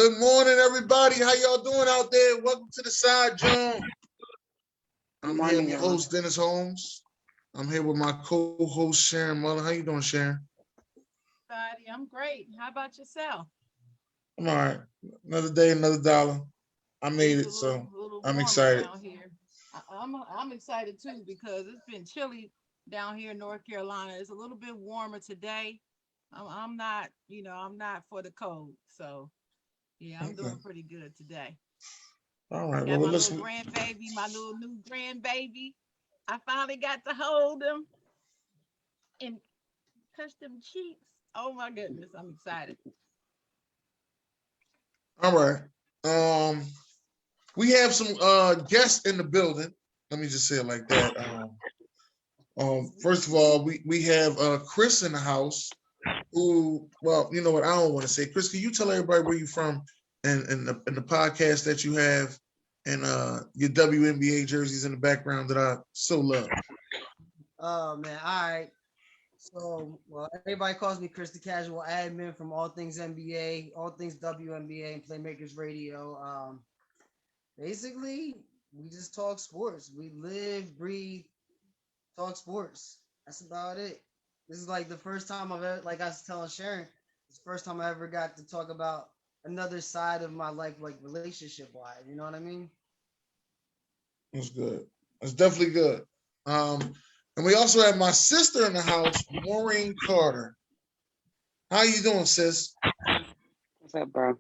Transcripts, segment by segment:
Good morning, everybody. How y'all doing out there? Welcome to the side, Jawn. I'm here, your host, Dennis Holmes. I'm here with my co-host, Sharon Muller. How you doing, Sharon? I'm great. How about yourself? I'm all right. Another day, another dollar. I made It's it, so a little I'm warmer excited. down here. I'm excited too because it's been chilly down here in North Carolina. It's a little bit warmer today. I'm not, I'm not for the cold. So yeah, I'm Okay. doing pretty good today. All right. Got Well, my little listen. grandbaby, my little new grandbaby. I finally got to hold him and touch them cheeks. Oh my goodness, I'm excited. All right. Um, we have some guests in the building. Let me just say it like that. First of all, we have Chris in the house. Who? Well, you know what? I don't want to say. Chris, can you tell everybody where you're from and the podcast that you have and your WNBA jerseys in the background that I so love. Oh man, all right. So, well, everybody calls me Chris the Casual Admin from All Things NBA, All Things WNBA, and Playmakers Radio. Basically, we just talk sports. We live, breathe, talk sports. That's about it. This is like the first time I've ever, like I was telling Sharon, it's the first time I ever got to talk about another side of my life, like relationship wise. You know what I mean? That's good. That's definitely good. And we also have my sister in the house, Maureen Carter. How you doing, sis? What's up, bro?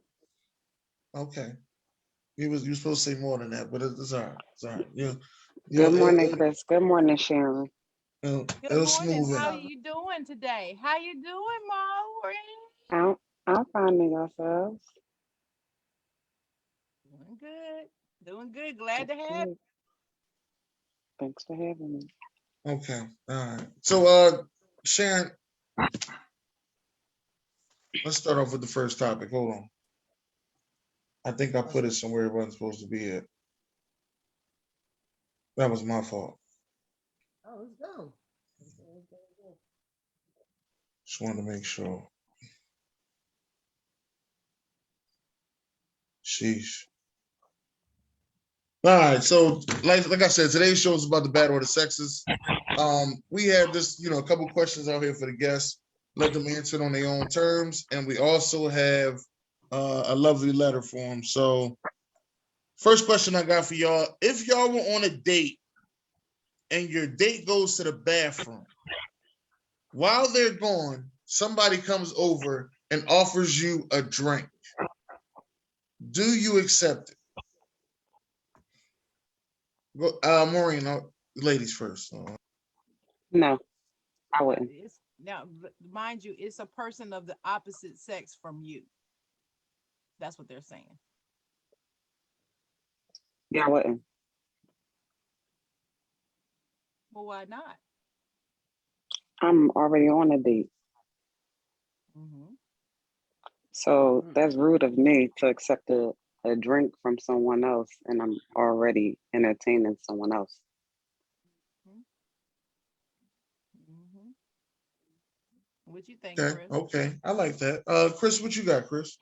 Okay. You were supposed to say more than that, but it's all right. It's all right. Good morning, Chris. Good morning, Sharon. Good It'll morning. smooth How in. are you doing today? How you doing, Maureen? I'm finding yourselves. Doing good. Doing good. Glad That's to have good. Thanks for having me. Okay. All right. So Sharon, let's start off with the first topic. Hold on. I think I put it somewhere it wasn't supposed to be at. That was my fault. Oh, let's go. Just wanted to make sure. Sheesh. All right, so like I said, today's show is about the battle of the sexes. We have this, a couple questions out here for the guests. Let them answer it on their own terms, and we also have a lovely letter for them. So, first question I got for y'all: if y'all were on a date and your date goes to the bathroom, while they're gone, somebody comes over and offers you a drink. Do you accept it? Maureen, ladies first. No, I wouldn't. now, mind you, it's a person of the opposite sex from you. That's what they're saying. Yeah, I wouldn't. Well, why not? I'm already on a date. Mm-hmm. So that's rude of me to accept a drink from someone else, and I'm already entertaining someone else. Mm-hmm. What you think, Okay, Chris? okay. I like that. Chris, what you got, Chris?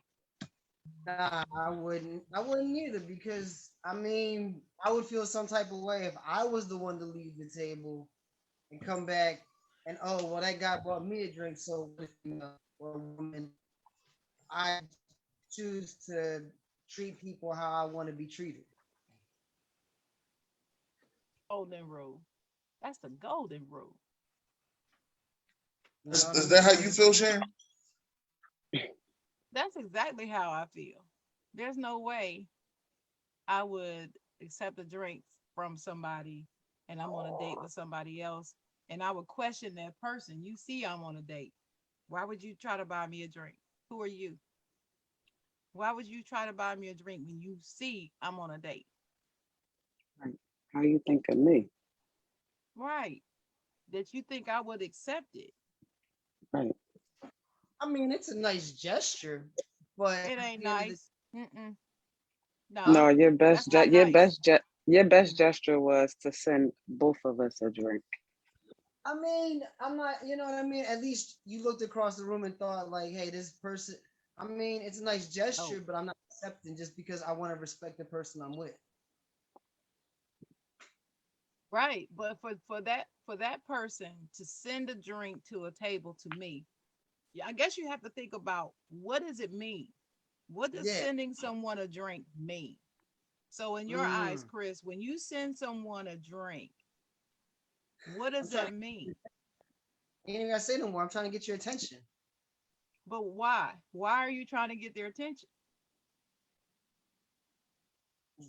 Nah, I wouldn't. I wouldn't either because I mean, I would feel some type of way if I was the one to leave the table and come back and oh, well, that guy brought me a drink, so or a woman, I choose to treat people how I want to be treated. Golden rule. That's the golden rule. You Is, know what I is that mean? how you feel, Sharon? That's exactly how I feel. There's no way I would accept a drink from somebody and I'm on a date with somebody else and I would question that person. You see, I'm on a date. Why would you try to buy me a drink? Who are you? Why would you try to buy me a drink when you see I'm on a date? Right. How you think of me? Right. That you think I would accept it. Right. I mean, it's a nice gesture, but It at ain't the end of the nice. Mm-mm. huh? No, No, that's not nice. your best gesture was to send both of us a drink. I mean, I'm not, you know what I mean? At least you looked across the room and thought, like, hey, this person, I mean, it's a nice gesture, Oh, but I'm not accepting just because I want to respect the person I'm with. Right. But for that person to send a drink to a table to me, yeah, I guess you have to think about what does it mean? What does Yeah. sending someone a drink mean? So in your eyes, Mm. Chris, when you send someone a drink, what I'm does trying to. that mean? Ain't even gotta say no more. I'm trying to get your attention. But why? Why are you trying to get their attention?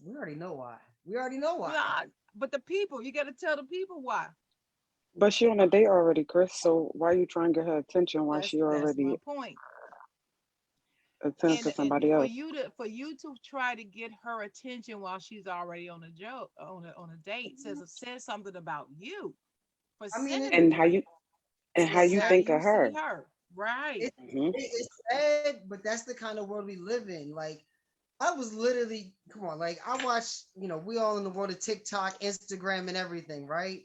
We already know why. We already know why. Nah, but the people, you got to tell the people why. But she on a date already, Chris. So why you trying to get her attention while she That's my already point. attends to And somebody else? for you to try to get her attention while she's already on a joke on a date says something about you for I mean, sending a And how drink. you and how it's you How sad. think of you see her? her, right? Hmm. It's sad, but that's the kind of world we live in. Like, I was literally, come on, like I watch, we all in the world of TikTok, Instagram, and everything, right?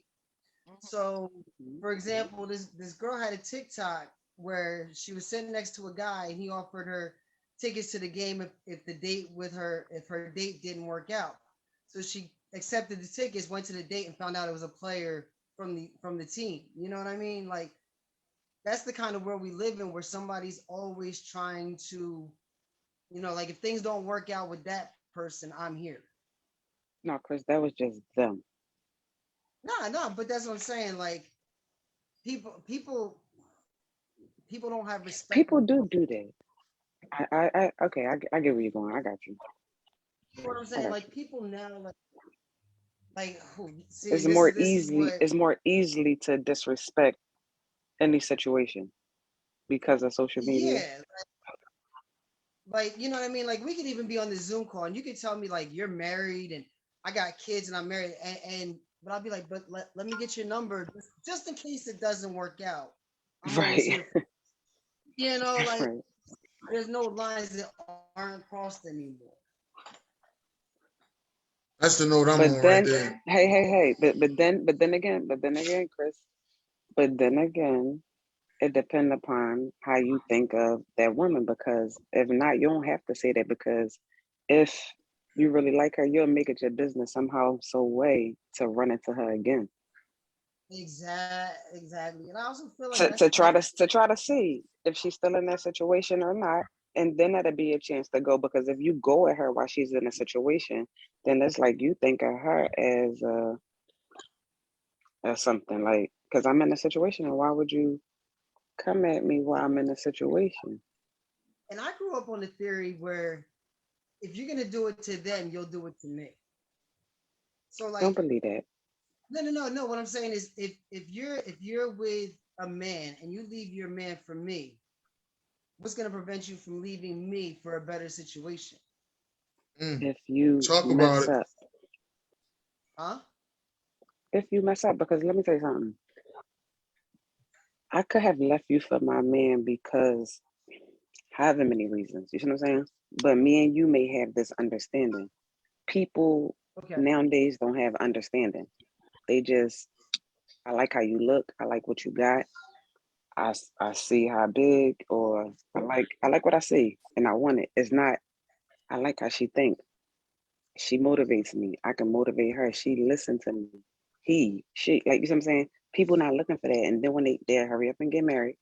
Mhm. So, for example, this girl had a TikTok where she was sitting next to a guy and he offered her tickets to the game if her date didn't work out. So she accepted the tickets, went to the date, and found out it was a player from the team. You know what I mean? Like, that's the kind of world we live in, where somebody's always trying to, like, if things don't work out with that person, I'm here. No, Chris, that was just them. Nah, nah, but that's what I'm saying. Like, people don't have respect. People do that. Okay, I get where you're going. I got you. You know what I'm I saying? got Like, you. people now, like, see, this is what, It's more easily to disrespect any situation because of social media. yeah, like, you know what I mean? Like, we could even be on the Zoom call and you could tell me like you're married and I got kids and I'm married, and but I'll be like, but let me get your number just in case it doesn't work out. I'm always Right. here for like, Right. there's no lines that aren't crossed anymore. That's the note I'm But on right then, there. hey, but then again, Chris. But then again, it depends upon how you think of that woman. Because if not, you don't have to say that. Because if you really like her, you'll make it your business somehow, so way to run into her again. Exactly. And I also feel like to, that's to try to see if she's still in that situation or not, and then that'll be a chance to go. Because if you go at her while she's in a situation, then it's like you think of her as something like, because I'm in a situation, and why would you come at me while I'm in a situation? and I grew up on the theory where if you're gonna do it to them, you'll do it to me. So Don't like, believe that. no. What I'm saying is, if you're with a man and you leave your man for me, what's gonna prevent you from leaving me for a better situation? Mm. If you Talk about mess it. up, Huh? because let me tell you something. I could have left you for my man because however many reasons. You see what I'm saying? But me and you may have this understanding. People Okay. nowadays don't have understanding. They just, I like how you look. I like what you got. I see how big, or I like what I see, and I want it. It's not. I like how she think. She motivates me. I can motivate her. She listen to me. She, like, you see what I'm saying? People not looking for that, and then when they hurry up and get married,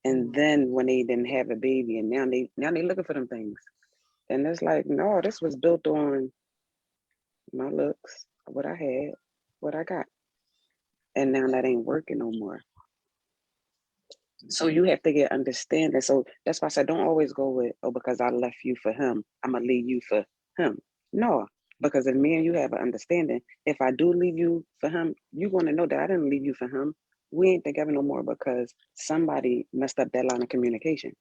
and Mhm. then when they didn't have a baby, and now they looking for them things. And it's like, no, this was built on my looks, what I had, what I got. And now that ain't working no more. So you have to get understanding. So that's why I said don't always go with, oh, because I left you for him, I'm gonna leave you for him. No, because if me and you have an understanding, if I do leave you for him, you're gonna know that I didn't leave you for him. We ain't together no more because somebody messed up that line of communication.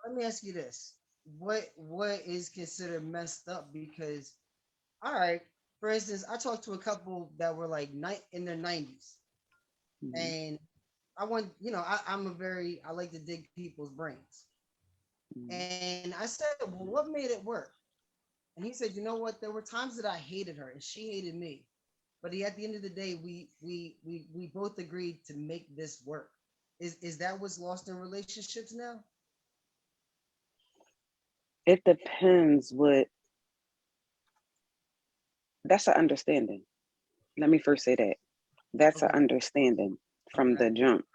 Let me ask you this: what is considered messed up? Because, all right, for instance, I talked to a couple that were like in their 90s, Mhm. and I like to dig people's brains. Mhm. And I said, well, what made it work? And he said, you know what? There were times that I hated her and she hated me. But at the end of the day, we both agreed to make this work. Is that what's lost in relationships now? It depends what. That's an understanding. Let me first say that. That's an Okay. understanding from the Okay. jump.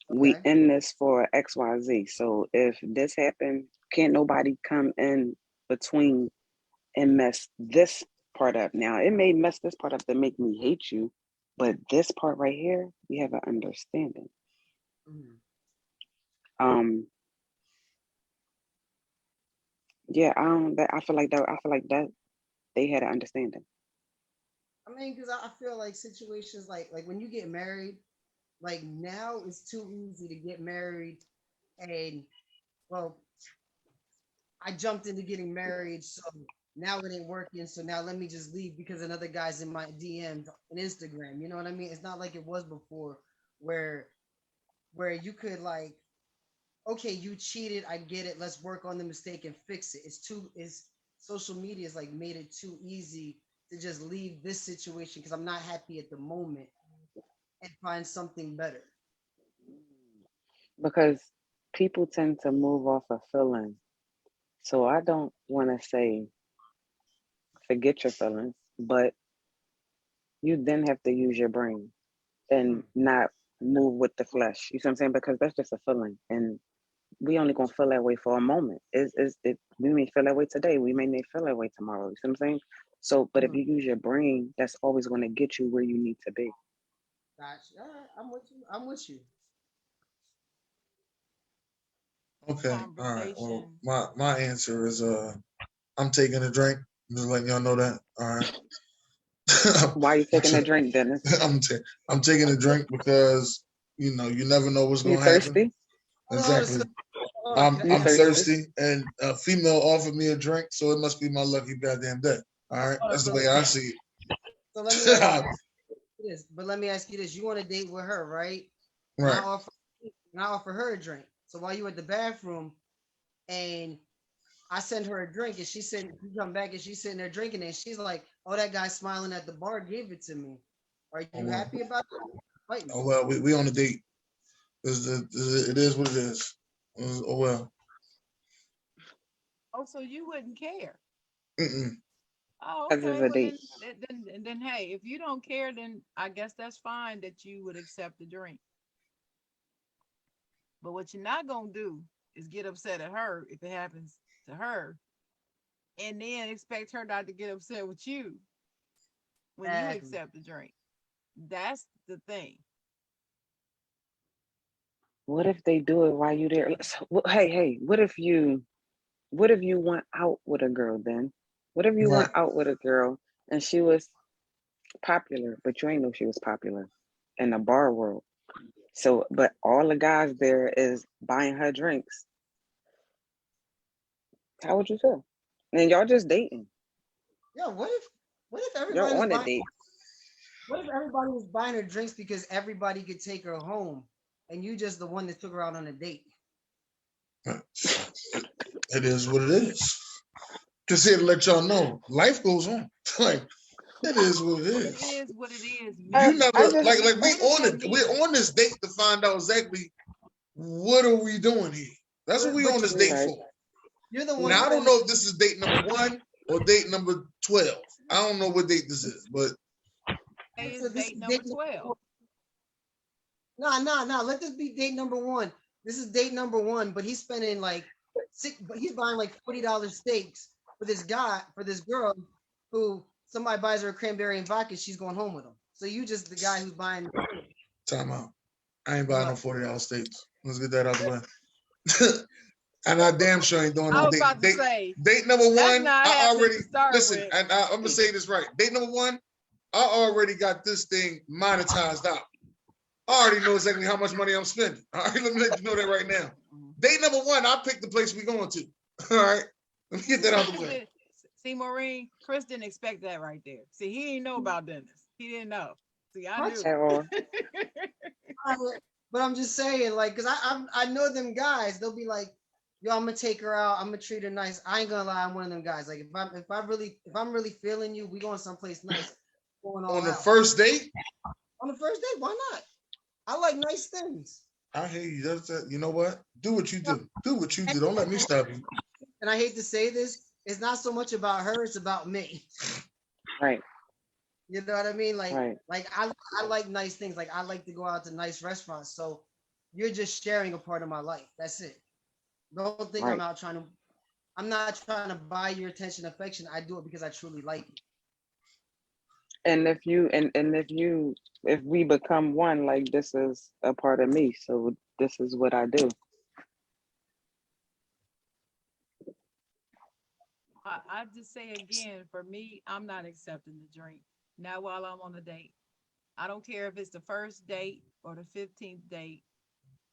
We Okay. in this for XYZ. So if this happened, can't nobody come in between and mess this part up. Now it may mess this part up to make me hate you, but this part right here, we have an understanding. Mhm. Yeah, I feel like that. I feel like that they had an understanding. I mean, because I feel like situations like when you get married, like now it's too easy to get married, and well, I jumped into getting married, so now it ain't working. So now let me just leave because another guy's in my DMs on Instagram. You know what I mean? It's not like it was before, where you could like, okay, you cheated, I get it. Let's work on the mistake and fix it. It's social media has like made it too easy to just leave this situation because I'm not happy at the moment and find something better. Because people tend to move off of feelings. So I don't want to say forget your feelings, but you then have to use your brain and Mm. not move with the flesh. You see what I'm saying? Because that's just a feeling, and we only gonna feel that way for a moment. Is it? We may feel that way today. We may not feel that way tomorrow. You see what I'm saying? So, but if Mm. you use your brain, that's always gonna get you where you need to be. Gotcha. All right, I'm with you. I'm with you. Okay. All right. Well, Conversation. my answer is I'm taking a drink. I'm just letting y'all know that. All right. Why are you taking a drink, Dennis? I'm ta- I'm taking a drink because you never know what's You gonna happen. thirsty? Hold on, Exactly. hold on. I'm You I'm thirsty? thirsty, and a female offered me a drink, so it must be my lucky goddamn day. All right, Hold on, that's the way I see so let me ask it. you this. But let me ask you this: you want to date with her, right? And I Right. offer her a drink. So while you at the bathroom, and I send her a drink, and you come back, and she's sitting there drinking, it, and she's like, "Oh, that guy smiling at the bar gave it to me. Are Oh you well. happy about that? Fight me." Oh well. We on a date. It is what it is. Oh well. Oh, so you wouldn't care. Mm-mm. Oh, Because it's okay. a Well, date. then, hey, if you don't care, then I guess that's fine that you would accept the drink. But what you're not gonna do is get upset at her if it happens to her, and then expect her not to get upset with you when you Exactly. accept the drink. That's the thing. What if they do it while you there? Hey, what if you went out with a girl then? What if you Right. went out with a girl and she was popular, but you ain't know she was popular in the bar world? So, but all the guys there is buying her drinks. How would you feel? And y'all just dating. Yeah. What if everybody You're was on a buying? date. What if everybody was buying her drinks because everybody could take her home, and you just the one that took her out on a date? It is what it is. Just here to let y'all know, life goes on. Like it is what it It is. is what it is, I, You meaning never I just, like we what does on that it. We're mean? on this date to find out exactly what are we doing here. That's what we But on this date right. for. you're the one Now I don't spending. know if this is date number 1 or date number 12. I don't know what date this is, but Hey, So is this date is number date number 12. one. Nah. Let this be date number one. This is date number one, but he's spending like but he's buying like $40 steaks for this guy, for this girl who somebody buys her a cranberry and vodka, she's going home with him. So you just the guy who's buying time out. I ain't buying no what? $40 steaks. Let's get that out the way. And I damn sure ain't doing I no was date. about to say Date number that's one, not I happening already to start listen, with. and I'm gonna say this right. Date number one, I already got this thing monetized out. I already know exactly how much money I'm spending. All right, let me let you know that right now. Date number one, I picked the place we going to. All right, let me get that out the way. See, Maureen, Chris didn't expect that right there. See, he didn't know about Dennis. He didn't know. See, I What? knew. At all. But I'm just saying, like, cause I know them guys. They'll be like, "Yo, I'm gonna take her out. I'm gonna treat her nice." I ain't gonna lie, I'm one of them guys. Like, if I'm really feeling you, we going someplace nice, going all On the out. first date, On the first date, why not? I like nice things. I hear you. That's that. You know what? Do what you No, do. Do what you and do. Don't let me stop you. and I hate to say this, it's not so much about her, it's about me. Right. You know what I mean? Right. Like I like nice things. Like I like to go out to nice restaurants. So you're just sharing a part of my life. That's it. Don't think I'm Right. out trying to. I'm not trying to buy your attention, affection. I do it because I truly like you. And if we become one, like this is a part of me. So this is what I do. I just say again, for me, I'm not accepting the drink. Not while I'm on a date. I don't care if it's the first date or the 15th date.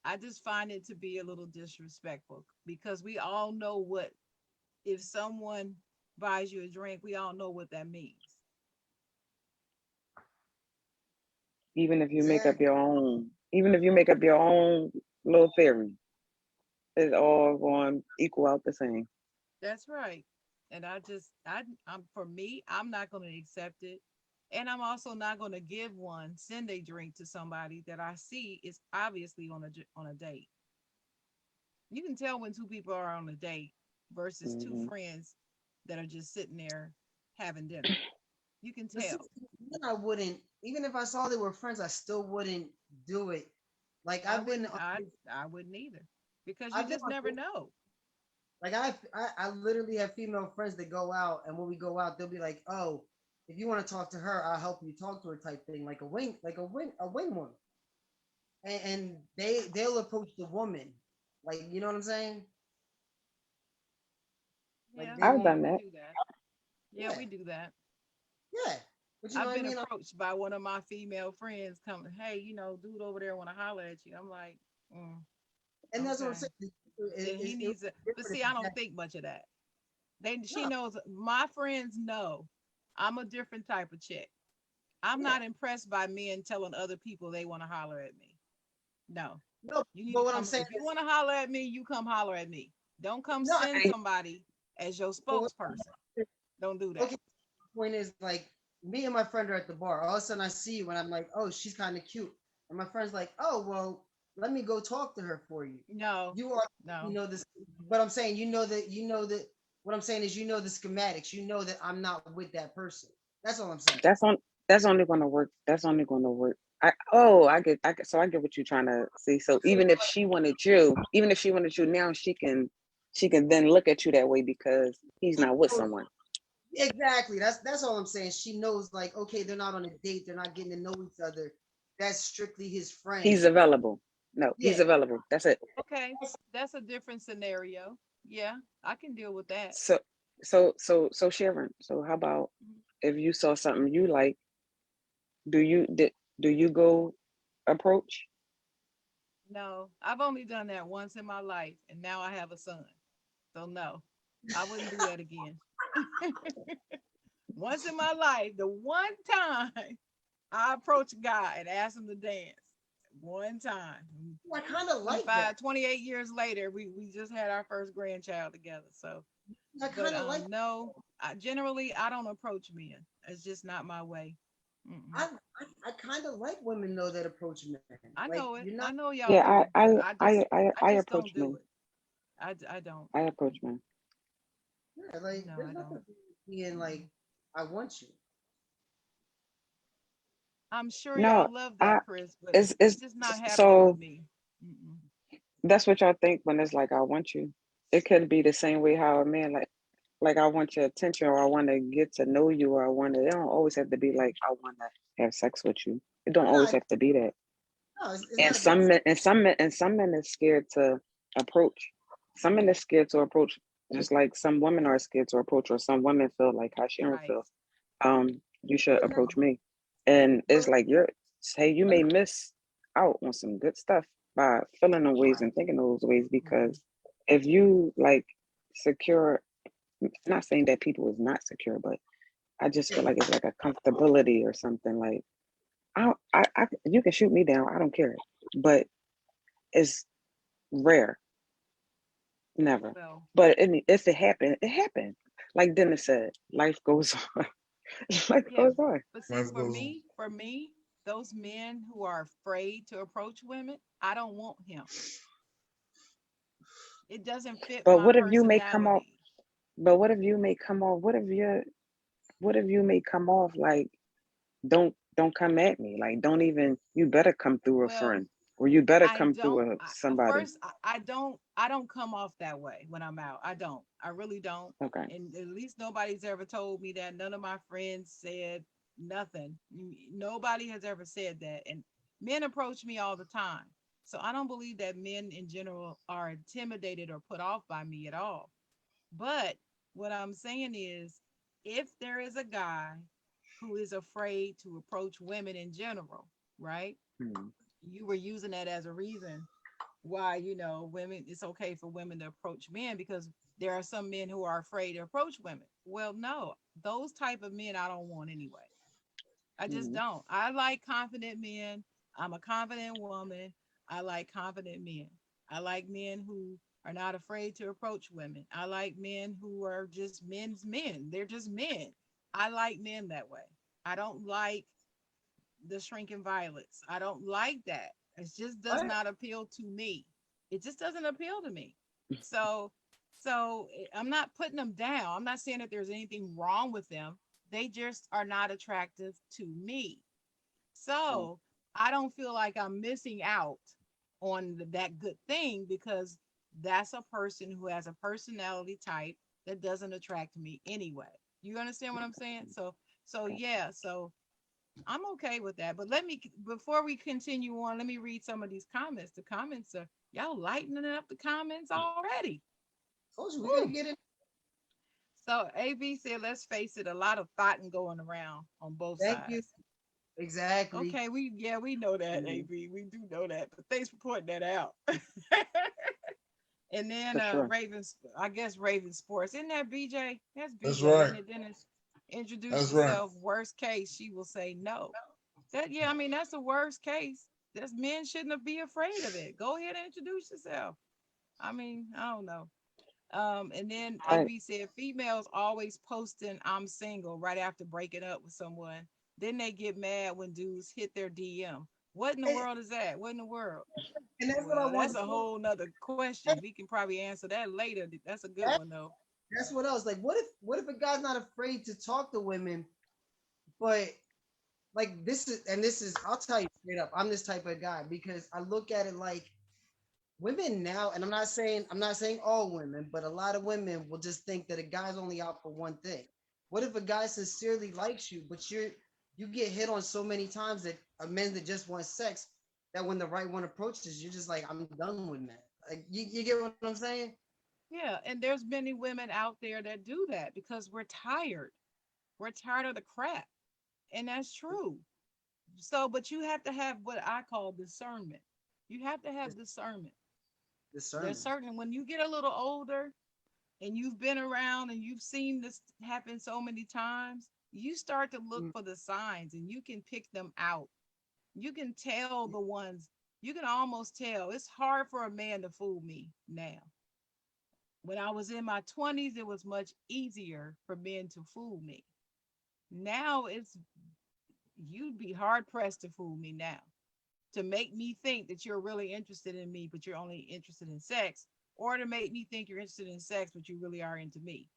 I just find it to be a little disrespectful because we all know what, if someone buys you a drink, we all know what that means. Even if you make up Exactly. your own, even if you make up your own little theory, it's all going to equal out the same. That's right. And I'm for me, I'm not going to accept it. And I'm also not going to send a drink to somebody that I see is obviously on a date. You can tell when two people are on a date versus two Hmm. friends that are just sitting there having dinner. You can But see, tell. then I wouldn't. Even if I saw they were friends, I still wouldn't do it. Like I wouldn't. I wouldn't either because you I've been just on never know. like I literally have female friends that go out, and when we go out, they'll be like, "Oh, if you want to talk to her, I'll help you talk to her," type thing, like a wing woman, and they'll approach the woman, like you know what I'm saying? Like Yeah, they I've won't, done we that. do that. Yeah, yeah, we do that. yeah. But you know I've what I been mean? approached by one of my female friends coming, hey, dude over there want to holler at you. I'm like, mm, And that's what I'm okay. saying. Then he It would needs it. be But different see, if I you had don't think much of that. She no. knows, my friends know I'm a different type of chick. I'm Yeah, not impressed by men telling other people they want to holler at me. No. no. You need But to what I'm come. saying If you is want to holler at me, you come holler at me. Don't come no. send somebody as your But what, spokesperson. Don't do that. okay, point is like me and my friend are at the bar. All of a sudden I see you and I'm like, oh, she's kind of cute. And my friend's like, oh, well, let me go talk to her for you. No, You are, you no. know this, but I'm saying, you know that. What I'm saying is, you know the schematics. You know that I'm not with that person. That's all I'm saying. That's on. That's only going to work. That's only going to work. I get. So I get what you're trying to see. So So, even if she wanted you now, she can then look at you that way because he's not with so someone. exactly. That's all I'm saying. She knows, like, okay, they're not on a date. They're not getting to know each other. That's strictly his friend. He's available. No, he's Yeah. available. That's it. Okay, that's a different scenario. Yeah, I can deal with that. So so Sharon. So how about Mhm. if you saw something you like, do you go approach? No, I've only done that once in my life, and now I have a son. So no, I wouldn't do that again. Once in my life, the one time I approached a guy and asked him to dance. One time. I kind of like that. 28 years later, we just had our first grandchild together. So, I but kind of like. no, generally I don't approach men. It's just not my way. Mm-mm. I kind of like women though that approach men. I Like know it. you're not. I know y'all Yeah, do, I but I I just approach don't do men. it. I don't. I approach men. Yeah, like No, there's I don't. nothing being like, Mm-mm. I want you. I'm sure No, y'all love I that, Chris, but it's it's just not happening with so me. Mm-mm. that's what y'all think when it's like I want you. It could be the same way how a man like I want your attention or I want to get to know you or I want to. It don't always have to be like I want to have sex with you. It don't No, always have to be that. no, it's And not about. some men is scared to approach. Some men are scared to approach, just like some women are scared to approach, or some women feel like how Sharon Right. feels. You should But no, approach me, and but it's like you may miss out on some good stuff by feeling those ways and thinking those ways Mm-hmm. because if you like secure, not saying that people is not secure, but I just feel yeah, like it's like a comfortability or something like you can shoot me down, I don't care, but it's rare, never. Well, But if it happened, it happened. Like Dennis said, life goes on. Life yeah, goes on. but see, Life goes on. for me, those men who are afraid to approach women, I don't want him. It doesn't fit But my what if you may come off? personality. But what if you may come off? What if you may come off like don't come at me? Like don't even. You better come through a Well, friend, or you better I come don't. through At somebody. first, I don't come off that way when I'm out. I don't. I really don't. Okay. And at least nobody's ever told me that. None of my friends said nothing. Nobody has ever said that. And men approach me all the time. So I don't believe that men in general are intimidated or put off by me at all. But what I'm saying is, if there is a guy who is afraid to approach women in general, right? Mhm. You were using that as a reason why, women, it's okay for women to approach men because there are some men who are afraid to approach women. Well, no, those type of men I don't want anyway. I just Mhm. don't. I like confident men. I'm a confident woman. I like confident men. I like men who are not afraid to approach women. I like men who are just men's men. They're just men. I like men that way. I don't like the shrinking violets. I don't like that. It just does What? not appeal to me. It just doesn't appeal to me. So, I'm not putting them down. I'm not saying that there's anything wrong with them. They just are not attractive to me. Oh, So I don't feel like I'm missing out on that good thing because that's a person who has a personality type that doesn't attract me anyway. You understand what I'm saying? So okay. yeah, so I'm okay with that. But before we continue on, let me read some of these comments. The comments are y'all lightening up the comments already. Told you we gotta Woo. get it. So AB said, let's face it, a lot of fighting going around on both Thank you. sides. Exactly. Okay, we know that, Mhm. AB. We do know that, but thanks for pointing that out. And then For sure. Ravens, I guess Raven Sports. Isn't that BJ? That's That's BJ, right. isn't it, Dennis? Introduce That's right. yourself. Worst case, she will say no. That yeah, I mean that's the worst case. That's men shouldn't be afraid of it. Go ahead and introduce yourself. I mean, I don't know. And then I AB said females always posting I'm single right after breaking up with someone. Then they get mad when dudes hit their DM. What in the And, world is that? What in the world? and that's what I Well, want that's to a know. whole nother question. We can probably answer that later. That's a good one though. That's what else. Like, what if a guy's not afraid to talk to women, but like this is I'll tell you straight up, I'm this type of guy because I look at it like women now, and I'm not saying all women, but a lot of women will just think that a guy's only out for one thing. What if a guy sincerely likes you, but you get hit on so many times that a men that just want sex that when the right one approaches, you're just like, I'm done with that. Like you get what I'm saying? Yeah, and there's many women out there that do that because we're tired. We're tired of the crap. And that's true. So, but you have to have what I call discernment. You have to have discernment. There's Discernment. certain when you get a little older and you've been around and you've seen this happen so many times, you start to look Mm. for the signs and you can pick them out. You can tell the ones, you can almost tell. It's hard for a man to fool me now. When I was in my 20s, it was much easier for men to fool me. Now you'd be hard pressed to fool me now. To make me think that you're really interested in me, but you're only interested in sex, or to make me think you're interested in sex, but you really are into me.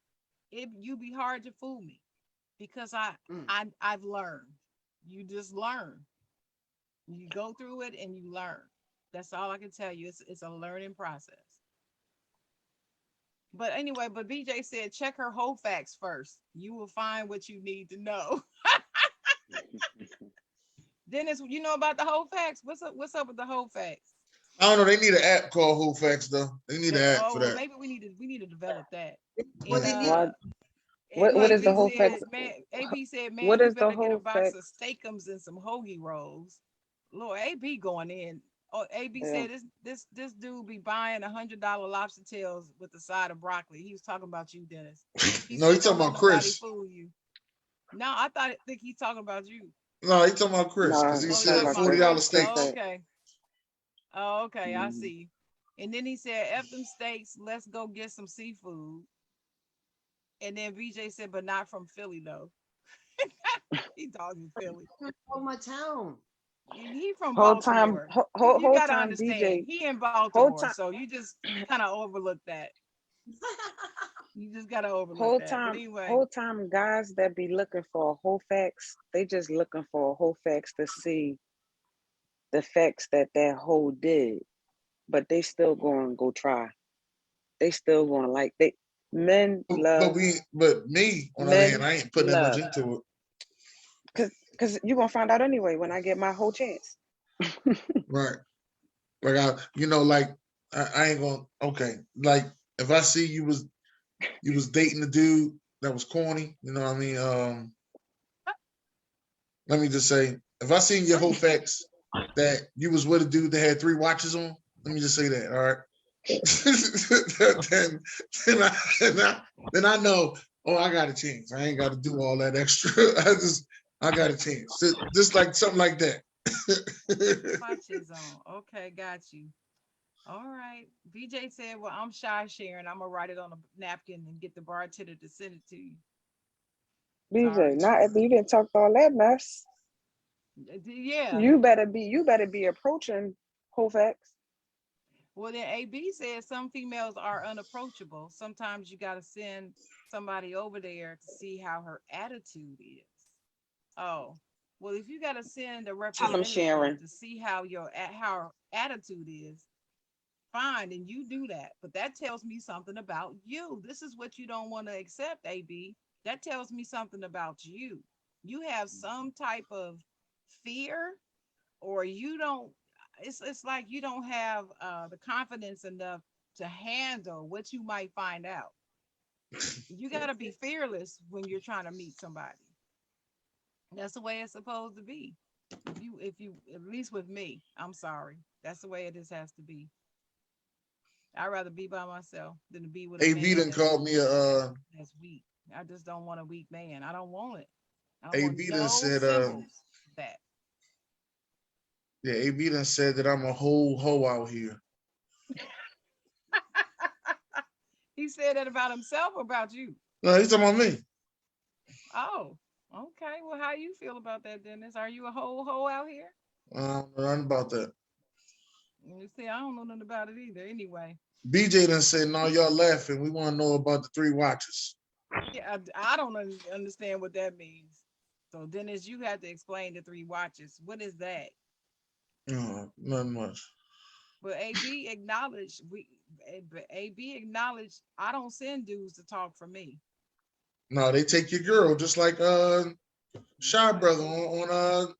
You'd be hard to fool me because Mm. I've learned. You just learn. You go through it and you learn. That's all I can tell you. It's a learning process. But anyway, but BJ said check her whole facts first. You will find what you need to know. Dennis, you know about the whole facts? What's up with the whole facts? I don't know. They need an app called Who Facts though. They need an app Oh for well, that. maybe we need to develop that. What And Yeah. they need? Why? What is the AB whole said, facts? man, AB said, What man, you is the better get a whole box of facts? steakums and some hoagie rolls. Lord, AB going in. Oh, AB Yeah. said this dude be buying $100 lobster tails with the side of broccoli. He was talking about you, Dennis. He No, he said, don't talking let about nobody Chris. fool you. No, think he's talking about you. No, he talking about Chris because Nah, he Oh, he's he talking said talking about about Chris. $40 Chris. Chris Oh, steaks. said. okay. Oh, okay, I Mhm. see. And then he said, F them steaks, let's go get some seafood. And then BJ said, but not from Philly though. He talking Philly. Oh, my town. He from Whole time, Baltimore. whole You got to time, understand, BJ. he in Whole Baltimore, time, so you just kind of overlook that. You just gotta overlook Whole that. But time, anyway, whole time, guys that be looking for a whole facts, they just looking for a whole facts to see the facts that that hoe did, but they still going to go try. They still going to like they men love But me on the other hand, men I ain't putting that much love into because you're gonna find out anyway when I get my whole chance. it. Right. Like like I ain't gonna. Okay. Like if I see you was dating a dude that was corny, you know what I mean? Let me just say, if I seen your whole facts that you was with a dude that had 3 watches on, let me just say that. All right. then, then I know. Oh, I got a chance. I ain't got to do all that extra. I got a chance. Just like something like that. watches on. Okay, got you. All right. BJ said, "Well, I'm shy, Sharon. I'm gonna write it on a napkin and get the bartender to send it to you." BJ, Sorry. not if you didn't talk all that mess. Yeah. You better be approaching whole facts. Well, then AB said some females are unapproachable. Sometimes you got to send somebody over there to see how her attitude is. Oh, well, if you got to send a Tell them, representative Sharon. to see how her attitude is, fine, and you do that. But that tells me something about you. This is what you don't want to accept, AB. That tells me something about you. You have some type of fear, or you don't. It's like you don't have the confidence enough to handle what you might find out. You got to be fearless when you're trying to meet somebody. That's the way it's supposed to be. If you, at least with me, I'm sorry. That's the way it just has to be. I'd rather be by myself than to be with a AB man done called me that's weak. I just don't want a weak man. I don't want it. I don't want AB done no said symbols of that. yeah, AB done said that I'm a whole hoe out here. He said that about himself or about you? No, he's talking about me. Oh, okay. Well, how you feel about that, Dennis? Are you a whole hoe out here? I don't know nothing about that. You see, I don't know nothing about it either. Anyway, BJ done said, no, y'all laughing. We want to know about the 3 watches. yeah, I don't understand what that means. So, Dennis, you have to explain the 3 watches. What is that? No, nothing much. But AB acknowledged AB acknowledged I don't send dudes to talk for me. No, they take your girl just like Shy Okay. Brother on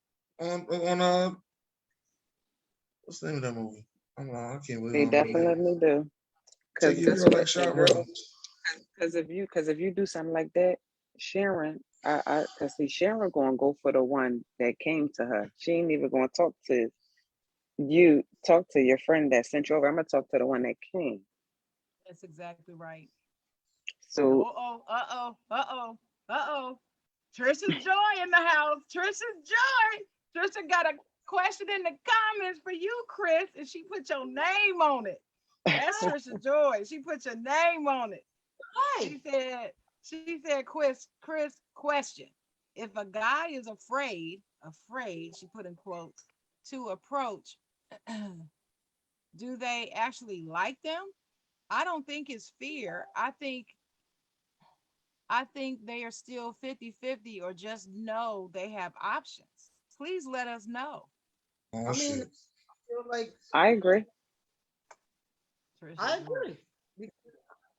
what's the name of that movie? I can't believe I They don't know that. definitely do. Take Cause your guess girl like what? The Shy Brother. girl. Cause if you do something like that, Sharon, cause see, Sharon gonna go for the one that came to her. She ain't even gonna talk to you. Talk to your friend that sent you over. I'm gonna talk to the one that came. That's exactly right. So Uh-oh, uh-oh, uh-oh, uh-oh. Trisha's Joy in the house. Trisha's Joy. Trisha got a question in the comments for you, Chris, and she put your name on it. That's Trisha Joy. She put your name on it. Right. She said, Chris, question. If a guy is afraid, she put in quotes, to approach, do they actually like them? I don't think it's fear. I think they are still 50-50, or just know they have options. Please let us know. Oh I mean, shit. I feel like I agree. Trisha I Joy. agree. Because,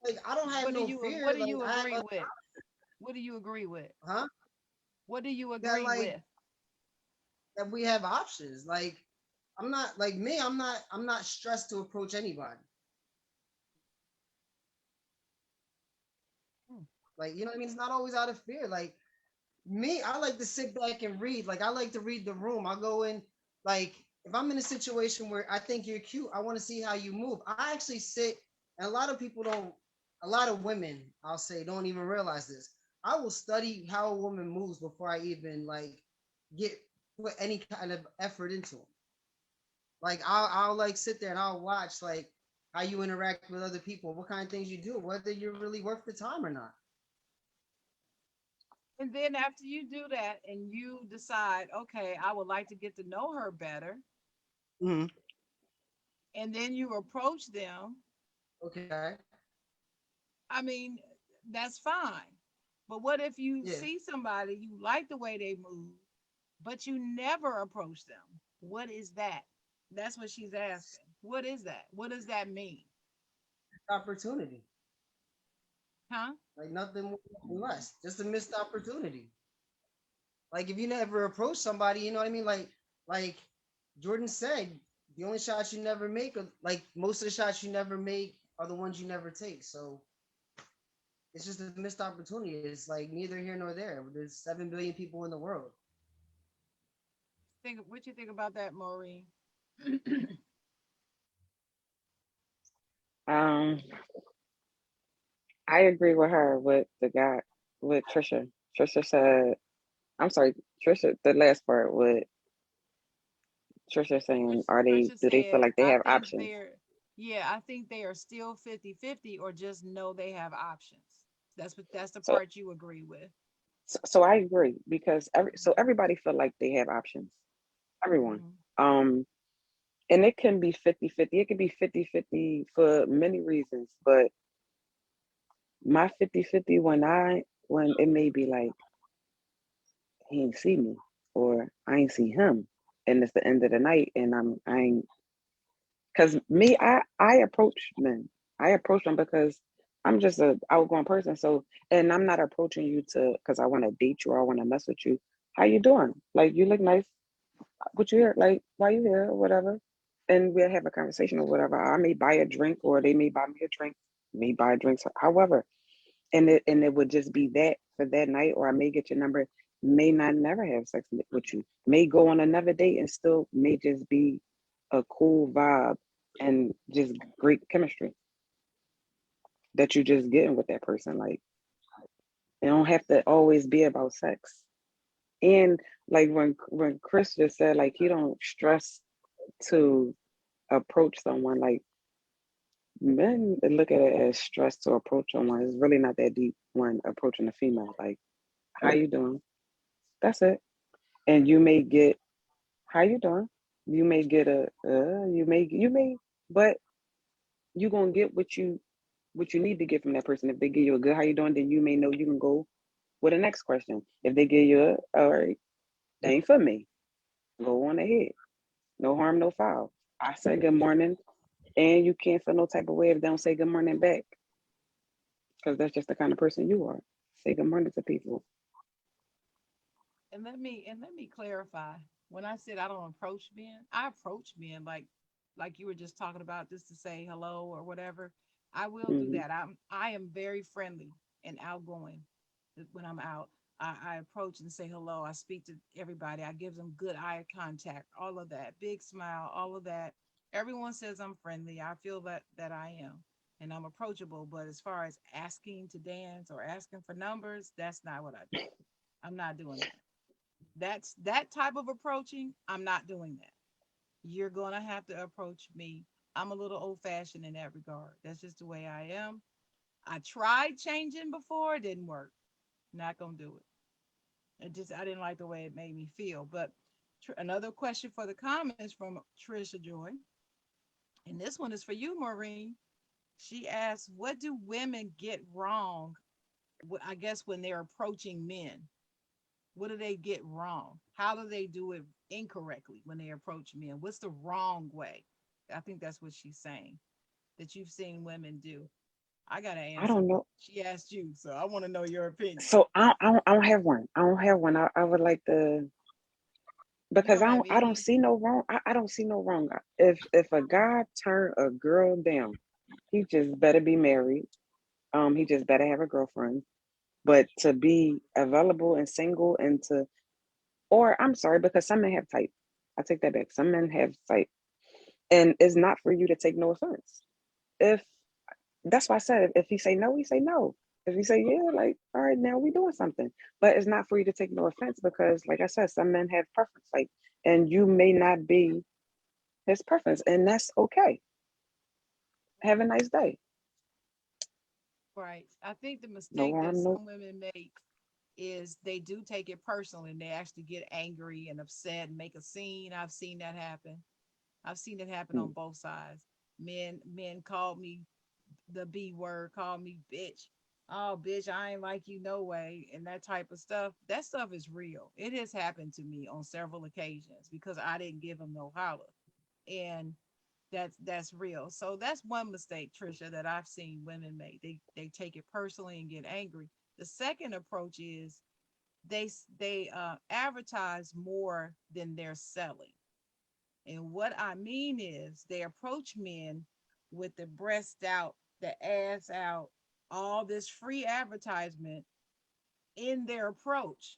like I don't have What do no you fear. what do Like you I have agree a with? What do you agree with? huh What do you that agree like with? that we have options. Like I'm not like me. I'm not stressed to approach anybody. Hmm. Like you know what I mean. It's not always out of fear. Like me, I like to sit back and read. Like I like to read the room. I go in like if I'm in a situation where I think you're cute, I want to see how you move. I actually sit, and a lot of people don't. A lot of women, I'll say, don't even realize this. I will study how a woman moves before I even like get put any kind of effort into them. Like I'll like sit there and I'll watch like how you interact with other people, what kind of things you do, whether you're really worth the time or not. And then after you do that and you decide, okay, I would like to get to know her better, Mm-hmm. and then you approach them. Okay. I mean, That's fine. But what if you Yeah. see somebody, you like the way they move, but you never approach them? What is that? That's what she's asking. What is that? What does that mean? Opportunity. Huh? Like nothing more, nothing less. Just a missed opportunity. Like if you never approach somebody, you know what I mean? Like Jordan said, the only shots you never make are like most of the shots you never make are the ones you never take. So it's just a missed opportunity. It's like neither here nor there. There's 7 billion people in the world. Think what you think about that, Maureen? Um, I agree with her with the guy with Trisha. Trisha said, I'm sorry, Trisha, the last part with Trisha saying, Trisha do they feel said, like they have options? yeah, I think they are still 50-50, or just know they have options. That's the So, part you agree with. so I agree because everybody feel like they have options. Everyone. Hmm. Um, and it can be 50-50. It can be 50-50 for many reasons, but my 50-50 when it may be like he ain't see me or I ain't see him and it's the end of the night and I ain't because me I approach men. I approach them because I'm just a outgoing person. So and I'm not approaching you to because I want to date you or I want to mess with you. How you doing? Like you look nice. What you here? Like why you here or whatever? And we'll have a conversation or whatever. I may buy a drink or they may buy me a drink, may buy drinks, however. And it would just be that for that night, or I may get your number, may not never have sex with you, may go on another date and still may just be a cool vibe and just great chemistry that you just getting with that person. Like it don't have to always be about sex. And like when Chris just said like he don't stress to approach someone, like men look at it as stress to approach someone. It's really not that deep when approaching a female. Like, how you doing? That's it. And you may get, how you doing? You may get but you gonna get what you need to get from that person. If they give you a good how you doing, then you may know you can go with the next question. If they give you a all right, that ain't for me. Go on ahead. No harm, no foul. I say good morning, and you can't feel no type of way if they don't say good morning back, because that's just the kind of person you are. Say good morning to people. And let me clarify. When I said I don't approach men, I approach men like you were just talking about, just to say hello or whatever. I will do Hmm. that. I am very friendly and outgoing when I'm out. I approach and say hello. I speak to everybody. I give them good eye contact, all of that, big smile, all of that. Everyone says I'm friendly. I feel that I am, and I'm approachable. But as far as asking to dance or asking for numbers, that's not what I do. I'm not doing that. That type of approaching. I'm not doing that. You're gonna have to approach me. I'm a little old fashioned in that regard. That's just the way I am. I tried changing before, it didn't work. Not gonna do it. I didn't like the way it made me feel. But another question for the comments from Trisha Joy, and this one is for you, Maureen. She asks, "What do women get wrong? I guess when they're approaching men, what do they get wrong? How do they do it incorrectly when they approach men? What's the wrong way?" I think that's what she's saying that you've seen women do. I got to I answer, don't but know. she asked you, so I want to know your opinion. So I don't have one. I don't have one. I would like to You because don't have I don't any? see no wrong. I don't see no wrong. If a guy turn a girl down, he just better be married. He just better have a girlfriend. But to be available and single and to, or I'm sorry, because some men have type. I take that back. Some men have type, and it's not for you to take no offense. If that's why I said if he say no, he say no. If he say yeah, like all right, now we doing something. But it's not for you to take no offense because, like I said, some men have preference, like, and you may not be his preference, and that's okay. Have a nice day. Right. I think the No mistake that harm, no. some women make is they do take it personally and they actually get angry and upset and make a scene. I've seen that happen. I've seen it happen Hmm. on both sides. Men called me the B word, called me bitch. oh bitch, I ain't like you no way, and that type of stuff. That stuff is real. It has happened to me on several occasions because I didn't give him no holler. And that's real. So that's one mistake, Trisha, that I've seen women make. They take it personally and get angry. The second approach is they advertise more than they're selling. And what I mean is they approach men with the breast out, the ass out, all this free advertisement in their approach.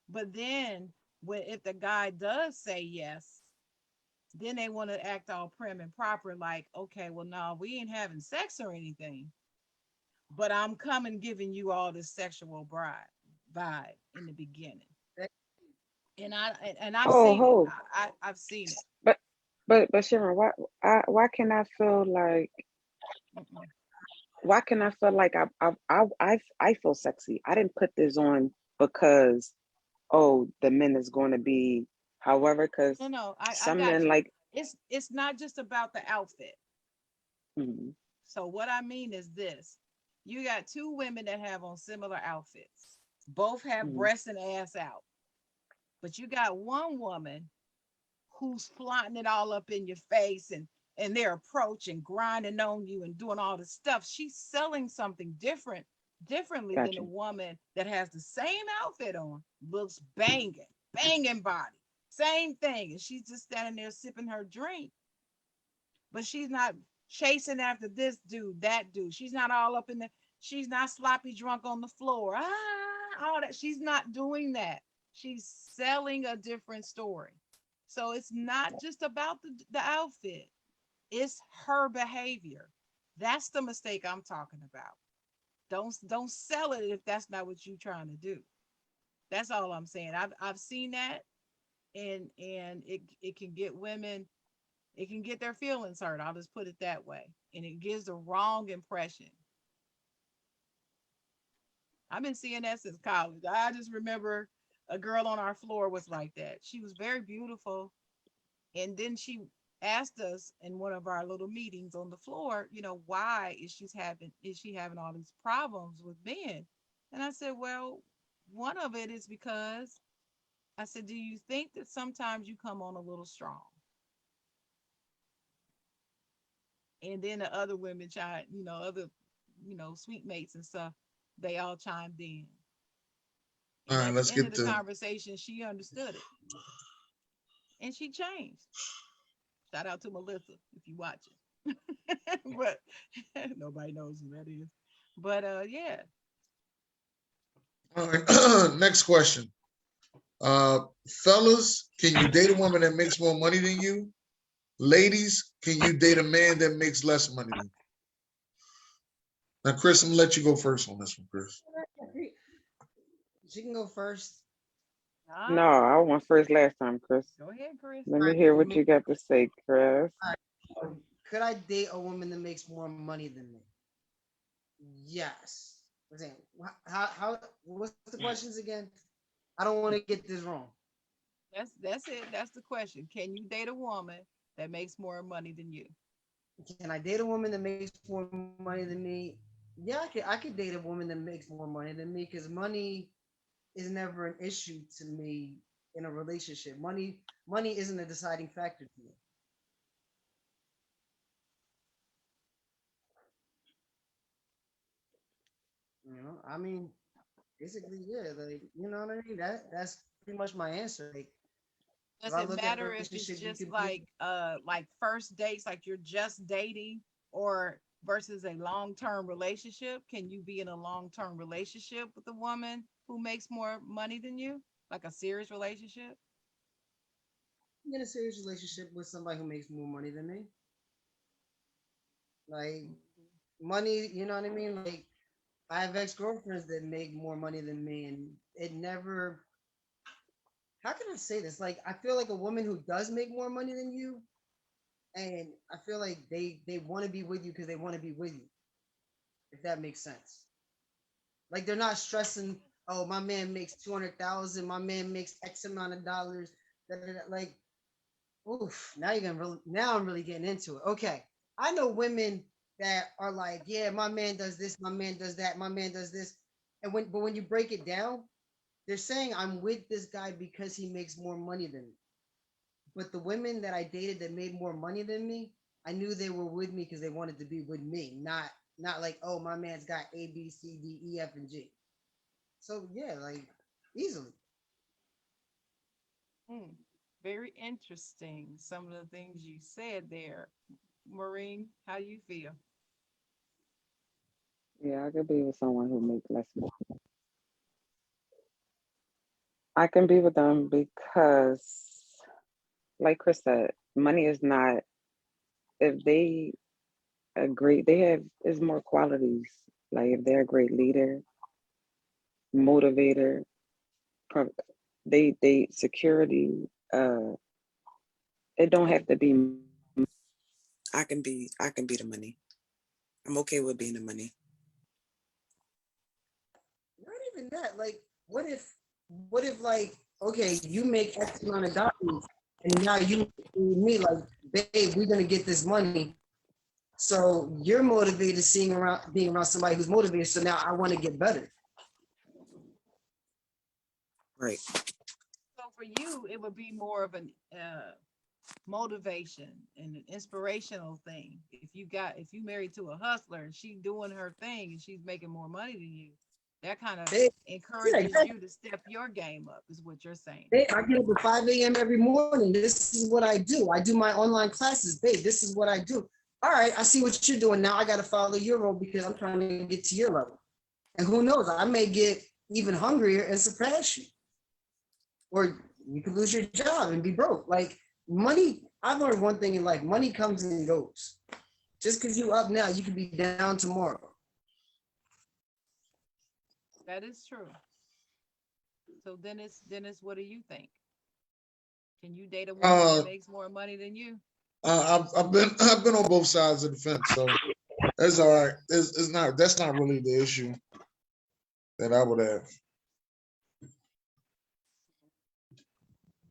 But then when if the guy does say yes, then they want to act all prim and proper, like, okay, well, no, we ain't having sex or anything, but I'm coming giving you all this sexual bride vibe in the beginning. And I've Oh, seen it. ho. I've seen it. But but Sharon, why can I feel like Mm-mm. I feel sexy. I didn't put this on because oh the men is going to be however because No, no, I some got men you. like It's not just about the outfit. mm, So what I mean is this: you got two women that have on similar outfits, both have mm, breasts and ass out, but you got one woman who's flaunting it all up in your face and their approach and grinding on you and doing all this stuff. She's selling something differently than a gotcha. woman that has the same outfit on, looks banging body, same thing, and she's just standing there sipping her drink, but she's not chasing after this dude, that dude. She's not all up in the. She's not sloppy drunk on the floor. All that. She's not doing that. She's selling a different story. So it's not just about the outfit. It's her behavior. That's the mistake I'm talking about. Don't sell it if that's not what you're trying to do. That's all I'm saying. I've seen that, and it can get women, it can get their feelings hurt. I'll just put it that way. And it gives the wrong impression. I've been seeing that since college. I just remember a girl on our floor was like that. She was very beautiful. And then she asked us in one of our little meetings on the floor, why is she having all these problems with men? And I said, well, one of it is because I said, do you think that sometimes you come on a little strong? And then the other women chimed, other, sweet mates and stuff, they all chimed in. All And right, at the let's end of get the to conversation, she understood it and she changed. Shout out to Melissa if you watch it. But nobody knows who that is. But yeah. all right. Next question. Fellas, can you date a woman that makes more money than you? Ladies, can you date a man that makes less money than you? Now, Chris, I'm gonna let you go first on this one, Chris. She can go first. No, Ah, I went first last time, Chris. go ahead, Chris. Let All me right, hear for what me, you got to say, Chris. all right, could I date a woman that makes more money than me? Yes. I'm saying, how, what's the questions again? I don't want to get this wrong. That's it. That's the question. Can you date a woman that makes more money than you? Can I date a woman that makes more money than me? Yeah, I could date a woman that makes more money than me because money is never an issue to me in a relationship. Money isn't a deciding factor to me. I mean, basically, yeah, like you know what I mean. That's pretty much my answer. Like, if Does I it look at a matter if it's relationship, you just could be like first dates, like you're just dating, or versus a long-term relationship? Can you be in a long-term relationship with a woman who makes more money than you? Like a serious relationship? in a serious relationship with somebody who makes more money than me. Like money, you know what I mean? Like I have ex girlfriends that make more money than me, and it never. How can I say this? Like I feel like a woman who does make more money than you, and I feel like they want to be with you because they want to be with you. If that makes sense. Like they're not stressing. Oh, my man makes 200,000. My man makes X amount of dollars. Da, da, da. Like, oof. Now I'm really getting into it. Okay, I know women that are like, yeah, my man does this, my man does that, my man does this. But when you break it down, they're saying I'm with this guy because he makes more money than me. But the women that I dated that made more money than me, I knew they were with me because they wanted to be with me, not like, oh, my man's got A, B, C, D, E, F, and G. So yeah, like easily. Hmm. Very interesting. Some of the things you said there. Maureen, how you feel? Yeah, I could be with someone who makes less money. I can be with them because, like Chris said, money is not, if they agree, they have, is more qualities. Like if they're a great leader, motivator, pro- they security, it don't have to be, I can be the money. I'm okay with being the money. Not even that. Like, what if like, okay, you make X amount of dollars, and now you me like, babe, we're gonna get this money. So you're motivated being around somebody who's motivated. So now I want to get better. Right. So for you, it would be more of an motivation and an inspirational thing. If you married to a hustler and she's doing her thing and she's making more money than you, that kind of Babe, yeah, encourages exactly. you to step your game up, is what you're saying. Babe, I get up at 5 a.m. every morning. This is what I do. I do my online classes. Babe, this is what I do. All right, I see what you're doing. Now I got to follow your role because I'm trying to get to your level. And who knows, I may get even hungrier and surpass you. Or you could lose your job and be broke. Like money, I've learned one thing in life: money comes and goes. Just because you up now, you could be down tomorrow. That is true. So Dennis, what do you think? Can you date a woman Uh, that makes more money than you? I've been on both sides of the fence, so that's all right. It's not that's not really the issue that I would have.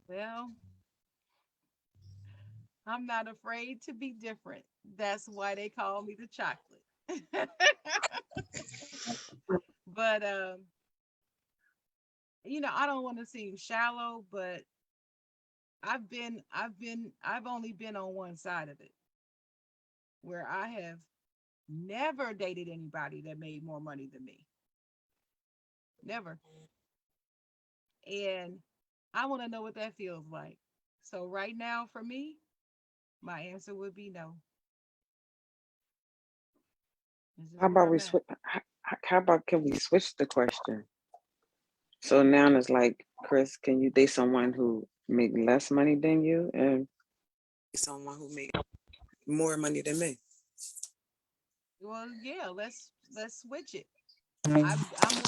Well, I'm not afraid to be different. That's why they call me the chocolate. But I don't want to seem shallow, but I've only been on one side of it where I have never dated anybody that made more money than me. Never. And I want to know what that feels like. So right now for me, my answer would be no. This is How where about we I'm at. switch? How about can we switch the question? So now it's like, Chris, can you date someone who make less money than you and someone who make more money than me? Well, yeah, let's switch it. I'm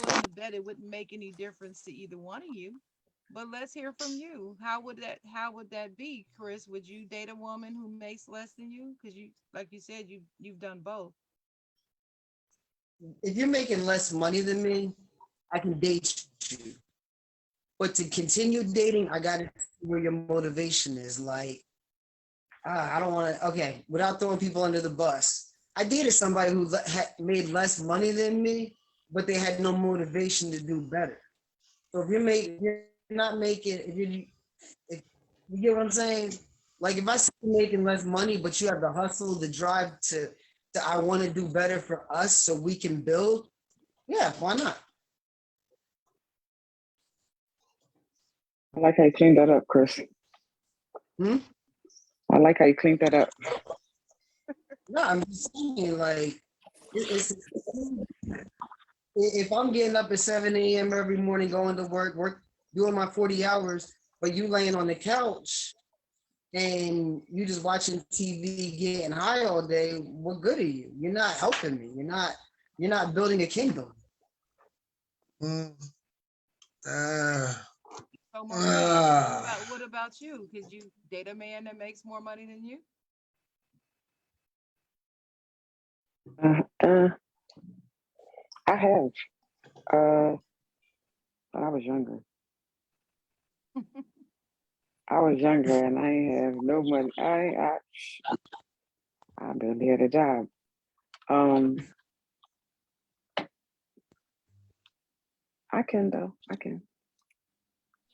willing to bet it wouldn't make any difference to either one of you. But let's hear from you. How would that be, Chris? Would you date a woman who makes less than you? Because you, like you said, you've done both. If you're making less money than me, I can date you. But to continue dating, I got to see where your motivation is. Like, I don't want to, okay, without throwing people under the bus. I dated somebody who made less money than me, but they had no motivation to do better. So if you're not making, if you get what I'm saying? Like if I see you making less money, but you have the hustle, the drive to I want to do better for us so we can build, yeah, why not? I like how you cleaned that up, Chris. Hmm? I like how you cleaned that up. No, I'm just saying, like, it's if I'm getting up at 7 a.m. every morning, going to work, doing my 40 hours, but you laying on the couch and you just watching TV, getting high all day, what good are you? You're not helping me. You're not building a kingdom. Mm, ah, So Maureen, ah. what about you? Could you date a man that makes more money than you? Uh, uh, I have. When I was younger. I was younger and I ain't have no money. I barely had a job. Um, I can though. I can.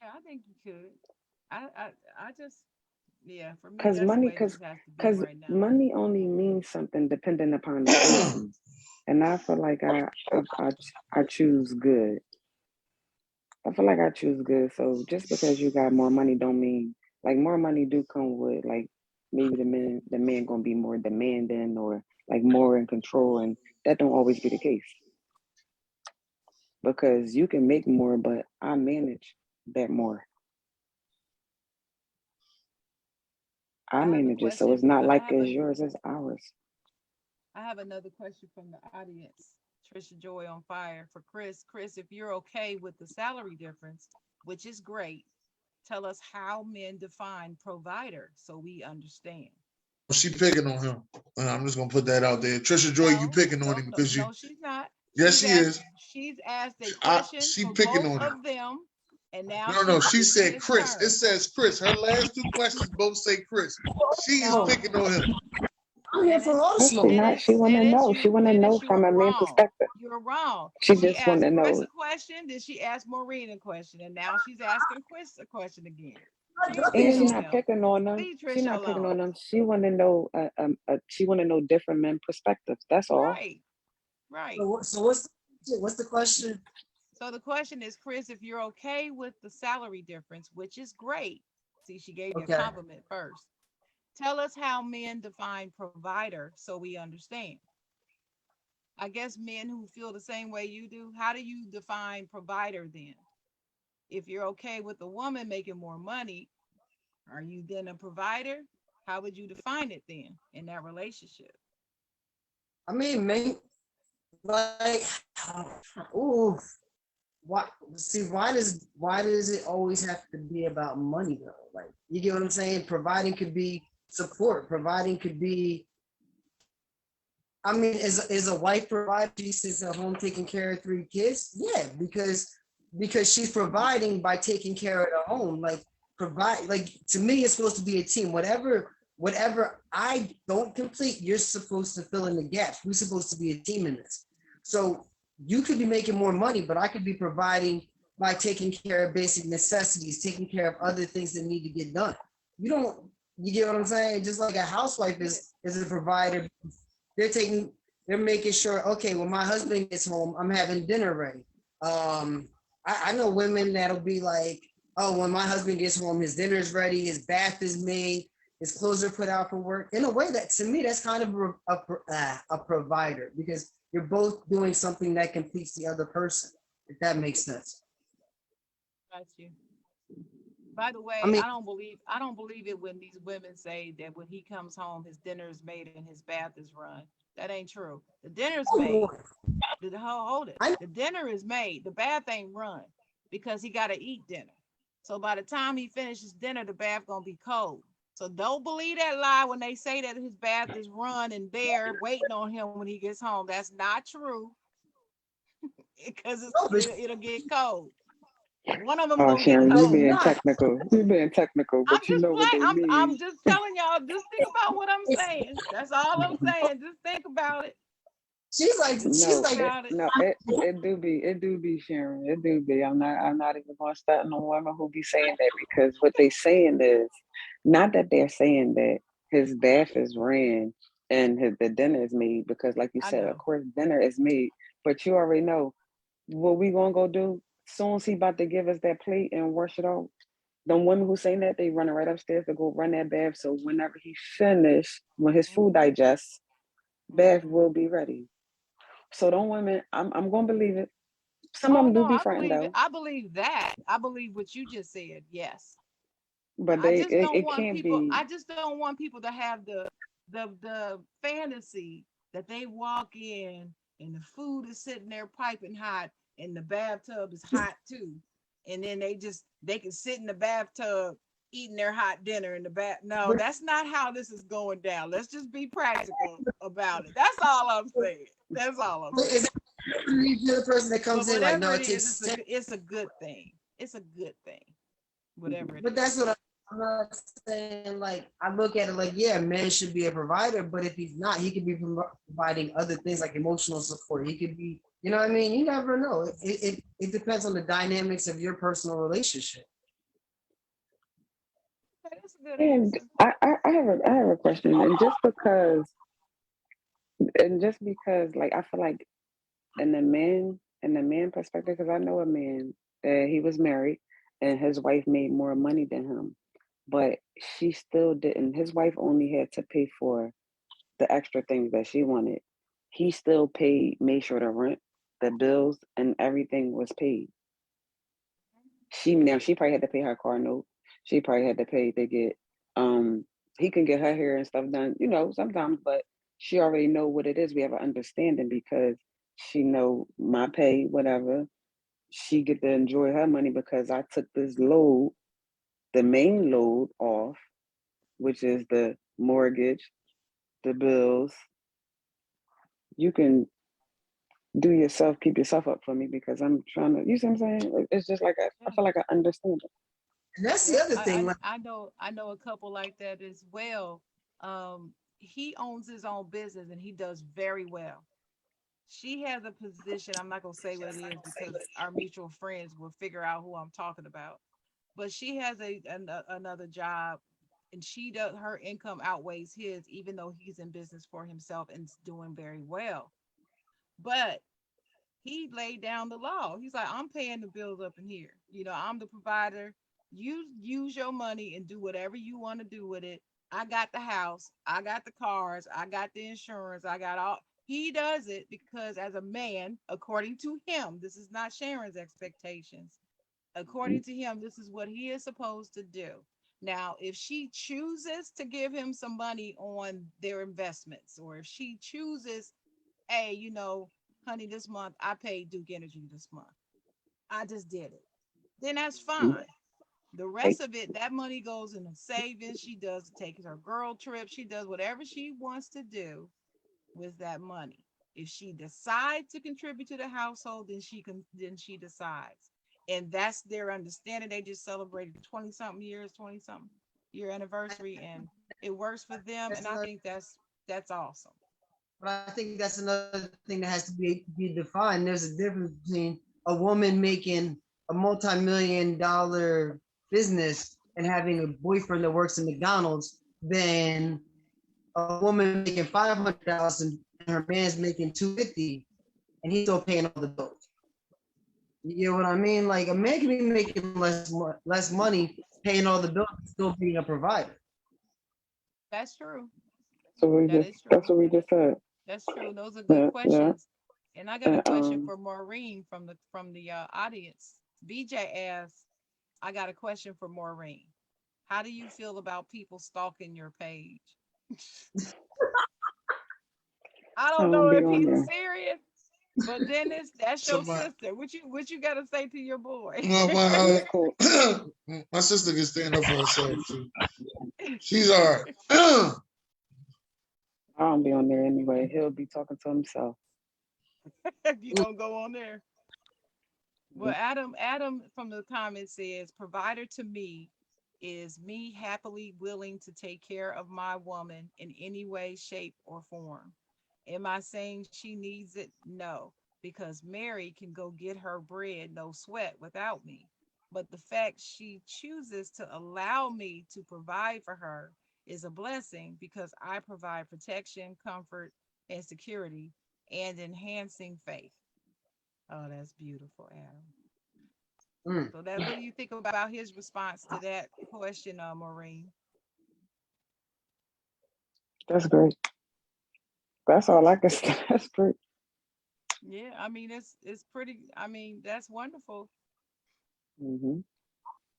Yeah, I think you could. I just, yeah, for me, Cause that's the money, way cause, this has to be cause right now. money only means something depending upon the person. And I feel like I choose good. I feel like I choose good. So just because you got more money don't mean like more money do come with like maybe the man gonna be more demanding or like more in control, and that don't always be the case because you can make more, but I manage that more. I I have a manage it, so question it's not for like it's yours, it's ours. I have another question from the audience. Trisha Joy on fire for Chris. Chris, if you're okay with the salary difference, which is great, tell us how men define provider so we understand. She picking on him. I'm just gonna put that out there. Trisha Joy, you No, picking on no, him no, because you. no, she's not. Yes, she is. She's asked a question She for picking both on him. of them, and now No, no. She it's said his Chris. It turn. says Chris. Her last two questions both say Chris. She is No, picking on him. I'm here for all the No, she smoke. not. She wanna Dennis, know. She wanna know You from were a man wrong. perspective. You're wrong. She She just asked wanna Chris know. a question, then she asked Maureen a question, and now she's asking Chris a question again. I She ain't And picking she's on not him. picking on them. Leave She's Trisha not picking on alone. them. She wanna know. She wanna know different men perspectives. That's all. Right, right. So what's the question? So the question is, Chris, if you're okay with the salary difference, which is great. See, she gave you a Okay. compliment first. Tell us how men define provider so we understand. I guess men who feel the same way you do, how do you define provider then? If you're okay with a woman making more money, are you then a provider? How would you define it then in that relationship? I mean, man, like, ooh, why? See, why does it always have to be about money though? Like, you get what I'm saying? Providing could be support. Providing could be. I mean, is a wife provider? She sits at home taking care of three kids. Yeah, because she's providing by taking care of the home. Like provide. Like to me, it's supposed to be a team. Whatever I don't complete, you're supposed to fill in the gaps. We're supposed to be a team in this. So you could be making more money, but I could be providing by taking care of basic necessities, taking care of other things that need to get done. You don't. You get what I'm saying? Just like a housewife is a provider, they're taking, they're making sure, okay, when my husband gets home, I'm having dinner ready. I know women that'll be like, oh, when my husband gets home, his dinner's ready, his bath is made, his clothes are put out for work. In a way, that to me, that's kind of a provider because you're both doing something that completes the other person, if that makes sense. Got you. By the I way, mean, I don't believe it when these women say that when he comes home, his dinner is made and his bath is run. That ain't true. The dinner's oh, made. Hold it. I The dinner is made. The bath ain't run because he got to eat dinner. So by the time he finishes dinner, the bath gonna be cold. So don't believe that lie when they say that his bath is run and there waiting on him when he gets home. That's not true because know, but it'll get cold. One of them Oh, gonna get Sharon, you no, cold. being not. technical. You being technical, I'm but you just know what playing. they I'm mean. just telling y'all. Just think about what I'm saying. That's all I'm saying. Just think about it. She's Think No, like, about it. it do be Sharon. It do be. I'm not even gonna start no women who be saying that because what they saying is not that they're saying that his bath is ran and the dinner is made because like you I said, of know. course dinner is made, but you already know what we gonna go do soon as he about to give us that plate and wash it off. The women who saying that they running right upstairs to go run that bath. So whenever he finish, when his food Mm-hmm. digests, bath Mm-hmm. will be ready. So don't women, I'm gonna believe it. Some of Oh them no, do be I fronting believe it. though, I believe that. I believe what you just said. Yes. but I they just it, don't it want can't people. be. I just don't want people to have the fantasy that they walk in and the food is sitting there piping hot and the bathtub is hot too, and then they can sit in the bathtub eating their hot dinner in the bath. No, but that's not how this is going down. Let's just be practical about it. That's all I'm saying. That's all I'm saying. is that the other person that But comes in like, whatever no, it it is, takes 10. it's a good thing. It's a good thing. Whatever it But is. that's what I'm not saying like I look at it like yeah, man should be a provider, but if he's not, he could be providing other things like emotional support. He could be, you know what I mean? You never know. It depends on the dynamics of your personal relationship. Okay, that's a good And answer. I have a question, and just because like I feel like in the man perspective, because I know a man that he was married and his wife made more money than him, but she still didn't. His wife only had to pay for the extra things that she wanted. He still made sure the rent, the bills, and everything was paid. She probably had to pay her car note. She probably had to pay to get um he can get her hair and stuff done, you know, sometimes, but she already know what it is. We have an understanding because she know my pay, whatever. She get to enjoy her money because I took this load, the main load off, which is the mortgage, the bills. You can keep yourself up for me because I'm trying to, you see what I'm saying? It's just like I Yeah. feel like I understand it. And that's the Yep. other thing. Like, I know a couple like that as well. He owns his own business and he does very well. She has a position. I'm not gonna say what it is because our mutual friends will figure out who I'm talking about. But she has another job, and she does her income outweighs his, even though he's in business for himself and doing very well. But he laid down the law. He's like, I'm paying the bills up in here. You know, I'm the provider. You use your money and do whatever you want to do with it. I got the house. I got the cars. I got the insurance. I got all. He does it because, as a man, according to him, this is not Sharon's expectations. According to him, this is what he is supposed to do. Now, if she chooses to give him some money on their investments, or if she chooses, hey, honey, this month I paid Duke Energy this month. I just did it. Then that's fine. The Right. rest of it, that money goes in a savings. She does take her girl trip. She does whatever she wants to do with that money. If she decides to contribute to the household, then she decides. And that's their understanding. They just celebrated 20 something years, 20 something year anniversary, and it works for them. that's And I another, think that's awesome. but I think that's another thing that has to be defined. There's a difference between a woman making a multi-million-dollar business and having a boyfriend that works in McDonald's than a woman making 500,000 and her man's making 250, and he's still paying all the bills. You know what I mean? Like a man can be making less money, paying all the bills, and still being a provider. That's true. So That is that's true. what we just said. That's true. Those are good Yeah, yeah. questions. And I got a And question for Maureen from the audience. BJ asked, I got a question for Maureen. How do you feel about people stalking your page? I I don't know don't be if on he's there. serious, but Dennis, that's So your sister. What you got to say to your boy? That's cool. my sister can stand up for herself too. She's all right. I don't be on there anyway. He'll be talking to himself. You don't go on there. Well, Adam from the comments says, provider to me is me happily willing to take care of my woman in any way, shape, or form. Am I saying she needs it? No, because Mary can go get her bread, no sweat, without me. But the fact she chooses to allow me to provide for her is a blessing because I provide protection, comfort, and security and enhancing faith. Oh, that's beautiful, Adam. Mm. So that, what do you think about his response to that question, Maureen? That's great. That's all I can say. That's great. Yeah, I mean it's pretty. I mean that's wonderful. Hmm.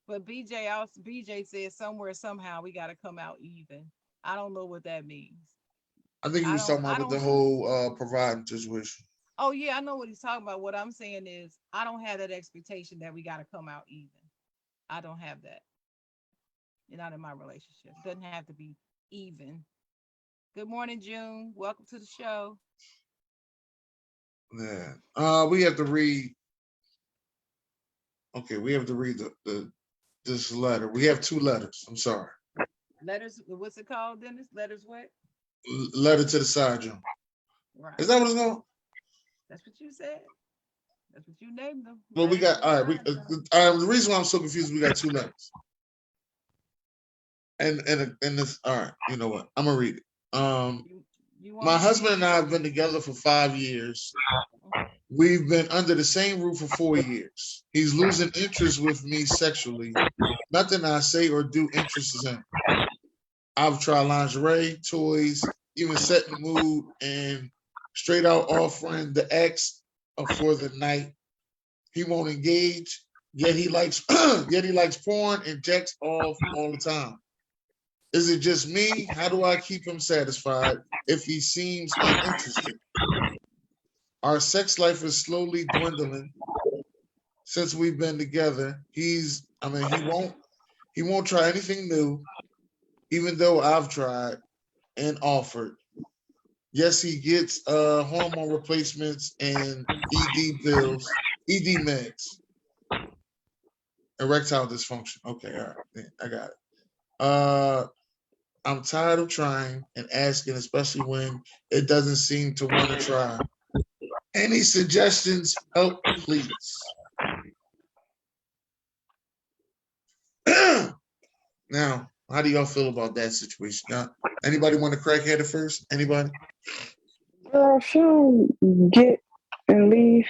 But BJ says somewhere somehow we got to come out even. I don't know what that means. I think he I was don't. talking I about with the don't. whole providing situation. Oh yeah, I know what he's talking about. What I'm saying is I don't have that expectation that we got to come out even. I don't have that. Not in my relationship. Doesn't have to be even. Good morning, June. Welcome to the show. Yeah. We have to read. Okay, we have to read the this letter. We have two letters. I'm sorry. Letters, what's it called, Dennis? Letters what? Letter to the side, John. Right. Is that what it's called? That's what you said. That's what you named them. Well, we Letters got to the all right. The reason why I'm so confused, we got two letters, and this. All right, you know what? I'm gonna read it. You My want husband and I have been together for 5 years. We've been under the same roof for 4 years. He's losing interest with me sexually. Nothing I say or do interests him. I've tried lingerie, toys, even setting the mood, and straight out offering the X for the night. He won't engage. Yet he likes yet he likes porn and jacks off all the time. Is it just me? How do I keep him satisfied if he seems uninterested? Our sex life is slowly dwindling since we've been together. He won't try anything new, even though I've tried and offered. Yes, he gets hormone replacements and ED pills, ED meds, erectile dysfunction. Okay, all right, yeah, I got it. I'm tired of trying and asking, especially when it doesn't seem to want to try. Any suggestions? Help, please. Now, how do y'all feel about that situation? Anybody want to crack at it first? Anybody? Girl, if she don't get and leave,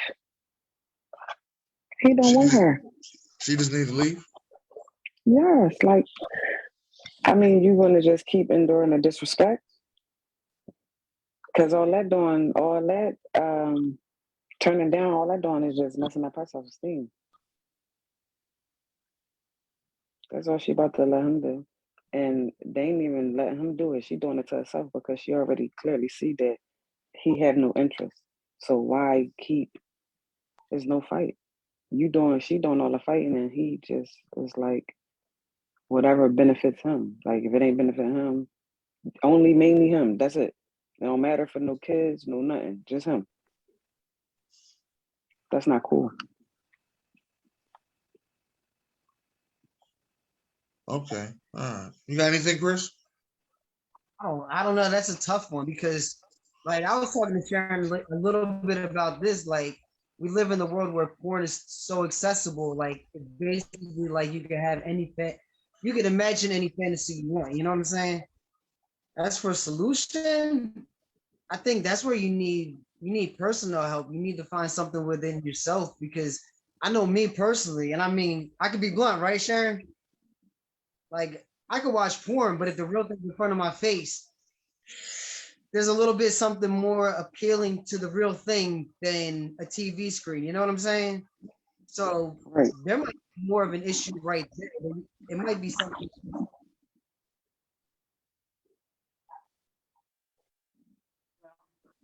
he don't She want just, her. she just need to leave? Yes, like, I mean, you want to just keep enduring the disrespect? Because all that turning down, all that doing is just messing up her self-esteem. That's all she about to let him do. And they ain't even letting him do it. She doing it to herself because she already clearly see that he have no interest. So why keep, there's no fight. She doing all the fighting and he just is like, whatever benefits him. Like if it ain't benefit him, only mainly him. That's it. It don't matter for no kids, no nothing. Just him. That's not cool. Okay. All right. You got anything, Chris? I don't know. That's a tough one because, like, I was talking to Sharon a little bit about this. Like, we live in the world where porn is so accessible. Like, it's basically like you can have you can imagine any fantasy you want. You know what I'm saying? As for a solution, I think that's where you need personal help. You need to find something within yourself because I know me personally, and I mean, I could be blunt, right, Sharon? Like, I could watch porn, but if the real thing's in front of my face, there's a little bit something more appealing to the real thing than a TV screen. You know what I'm saying? So Right. there might be more of an issue right there. It might be something.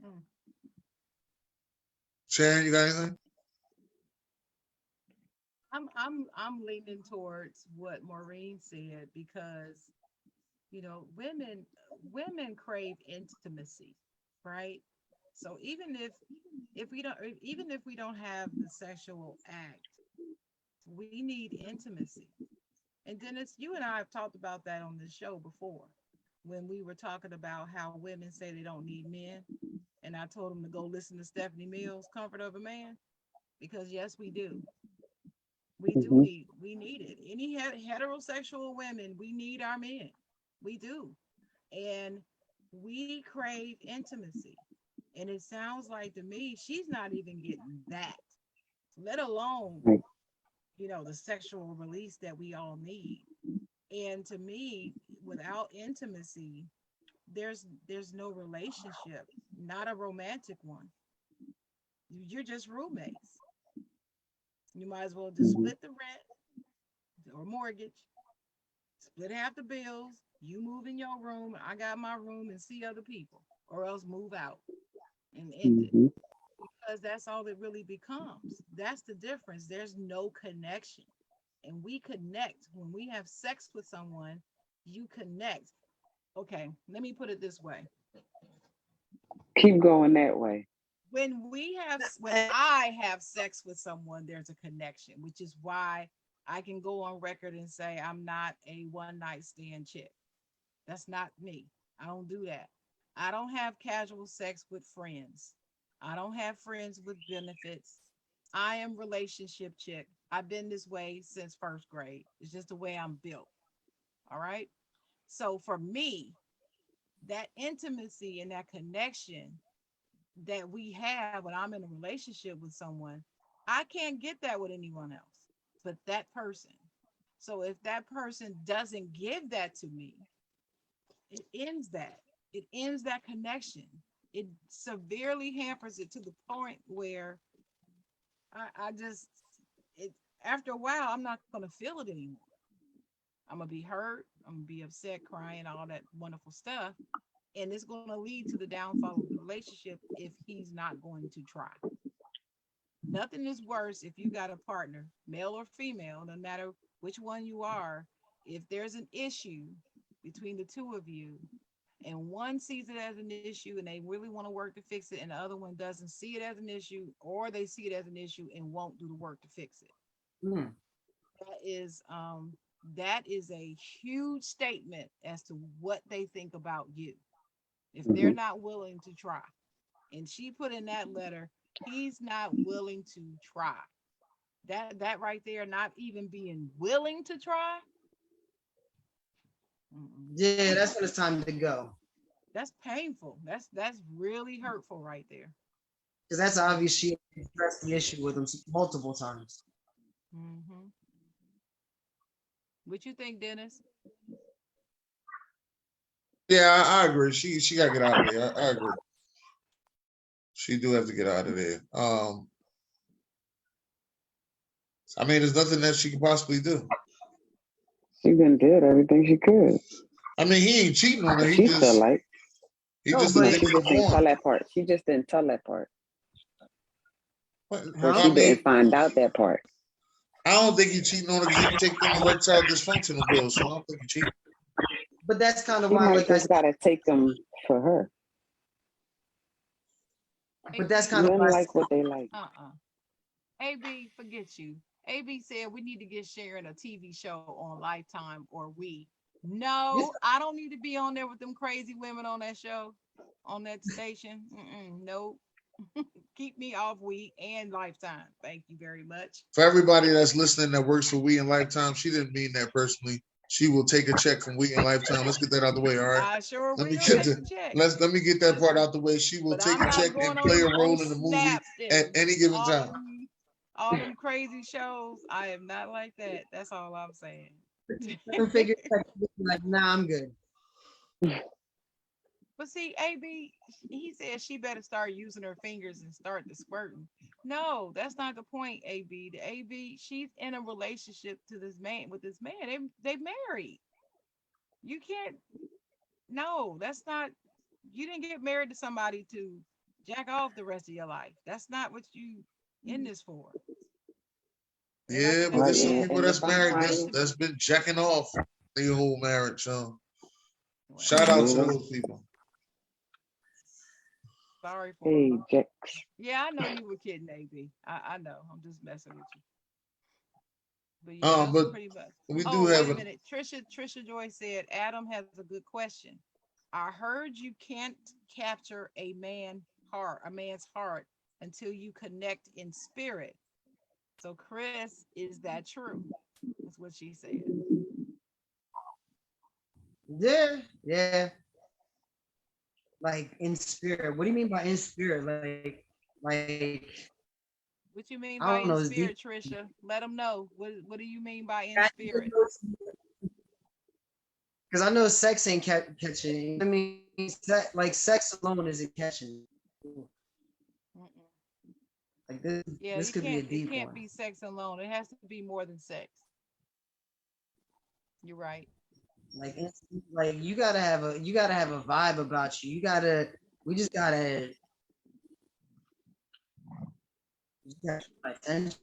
Mm. Sharon, you got anything? I'm leaning towards what Maureen said because women crave intimacy, right? So even if we don't have the sexual act, we need intimacy. And Dennis, you and I have talked about that on this show before when we were talking about how women say they don't need men. And I told them to go listen to Stephanie Mills, Comfort of a Man, because yes, we do. Mm-hmm. We need it. Any heterosexual women, we need our men. We do. And we crave intimacy. And it sounds like to me, she's not even getting that, let alone, Right. the sexual release that we all need. And to me, without intimacy, there's no relationship, not a romantic one. You're just roommates. You might as well just Mm-hmm. split the rent or mortgage, split half the bills. You move in your room, I got my room, and see other people, or else move out and end it. Mm-hmm. Because that's all it really becomes. That's the difference. There's no connection. And we connect when we have sex with someone, you connect. Okay, let me put it this way. Keep going that way. When I have sex with someone, there's a connection, which is why I can go on record and say I'm not a one night stand chick. That's not me. I don't do that. I don't have casual sex with friends. I don't have friends with benefits. I am relationship chick. I've been this way since first grade. It's just the way I'm built. All right. So for me, that intimacy and that connection that we have when I'm in a relationship with someone, I can't get that with anyone else but that person. So if that person doesn't give that to me, it ends that. It ends that connection. It severely hampers it to the point where I just it after a while I'm not gonna feel it anymore. I'm gonna be hurt. I'm gonna be upset, crying, all that wonderful stuff, and it's gonna lead to the downfall of the relationship if he's not going to try. Nothing is worse if you got a partner, male or female, no matter which one you are. If there's an issue between the two of you, and one sees it as an issue and they really want to work to fix it, and the other one doesn't see it as an issue, or they see it as an issue and won't do the work to fix it. Mm. That is a huge statement as to what they think about you if they're Mhm. not willing to try. And she put in that letter, he's not willing to try. That right there, not even being willing to try. Mm-mm. Yeah, that's when it's time to go. That's painful. That's really hurtful right there. Because that's obvious she addressed the issue with him multiple times. Hmm. What you think, Dennis? Yeah, I agree. She got to get out of there. I agree. She do have to get out of there. I mean, there's nothing that she could possibly do. She been did everything she could. I mean, he ain't cheating on her. She feel like He No, just but- no, a she different just didn't tell form. that part. She just didn't tell that part, But, or Huh? she I mean, didn't find out that part. I don't think he cheating on her because he take them erectile dysfunctional pills. So I don't think he cheating. But that's kind of She why, might like I just said, gotta take them for her. but that's kind of Men why. like what they like. AB, forget you. AB said we need to get Sharon a TV show on Lifetime or we. No, I don't need to be on there with them crazy women on that show, on that station. Nope. Keep me off we and Lifetime. Thank you very much. For everybody that's listening that works for We and Lifetime, she didn't mean that personally. She will take a check from We and Lifetime. Let's get that out the way, all right? I sure Let will me take get the check. let me get that part out the way. She will But take I'm a check not going and play a on role in the movie Snapped at and any given all time. all them crazy shows. I am not like that. That's all I'm saying. Figure like, nah, I'm good. But see, AB, he said she better start using her fingers and start the squirting. No, that's not the point, AB. The AB, she's in a relationship to this man with this man. They married. You can't. No, that's not. You didn't get married to somebody to jack off the rest of your life. That's not what you in this for. And like Yeah, I but there's some said, people and that's if I'm married trying, that's been jacking off their whole marriage. So well, shout out to yeah. those people. sorry for Hey, them. Jax. Yeah, I know you were kidding, AB. I know. I'm just messing with you. But yeah, that's But pretty much. we do Oh, have wait a a minute. Trisha Joy said Adam has a good question. I heard you can't capture a man's heart until you connect in spirit. So Chris, is that true? That's what she said. Yeah. Like in spirit. What do you mean by in spirit? Like What you mean I by don't know. in It's deep. spirit, Trisha? Let them know. What do you mean by in spirit? Because I know sex ain't catching. I mean, like sex alone isn't catching. Mm-mm. Like this, Yeah, this you could be a can't. It deep can't one. be sex alone. It has to be more than sex. You're right. Like, like you gotta have a vibe about you. We just gotta attention.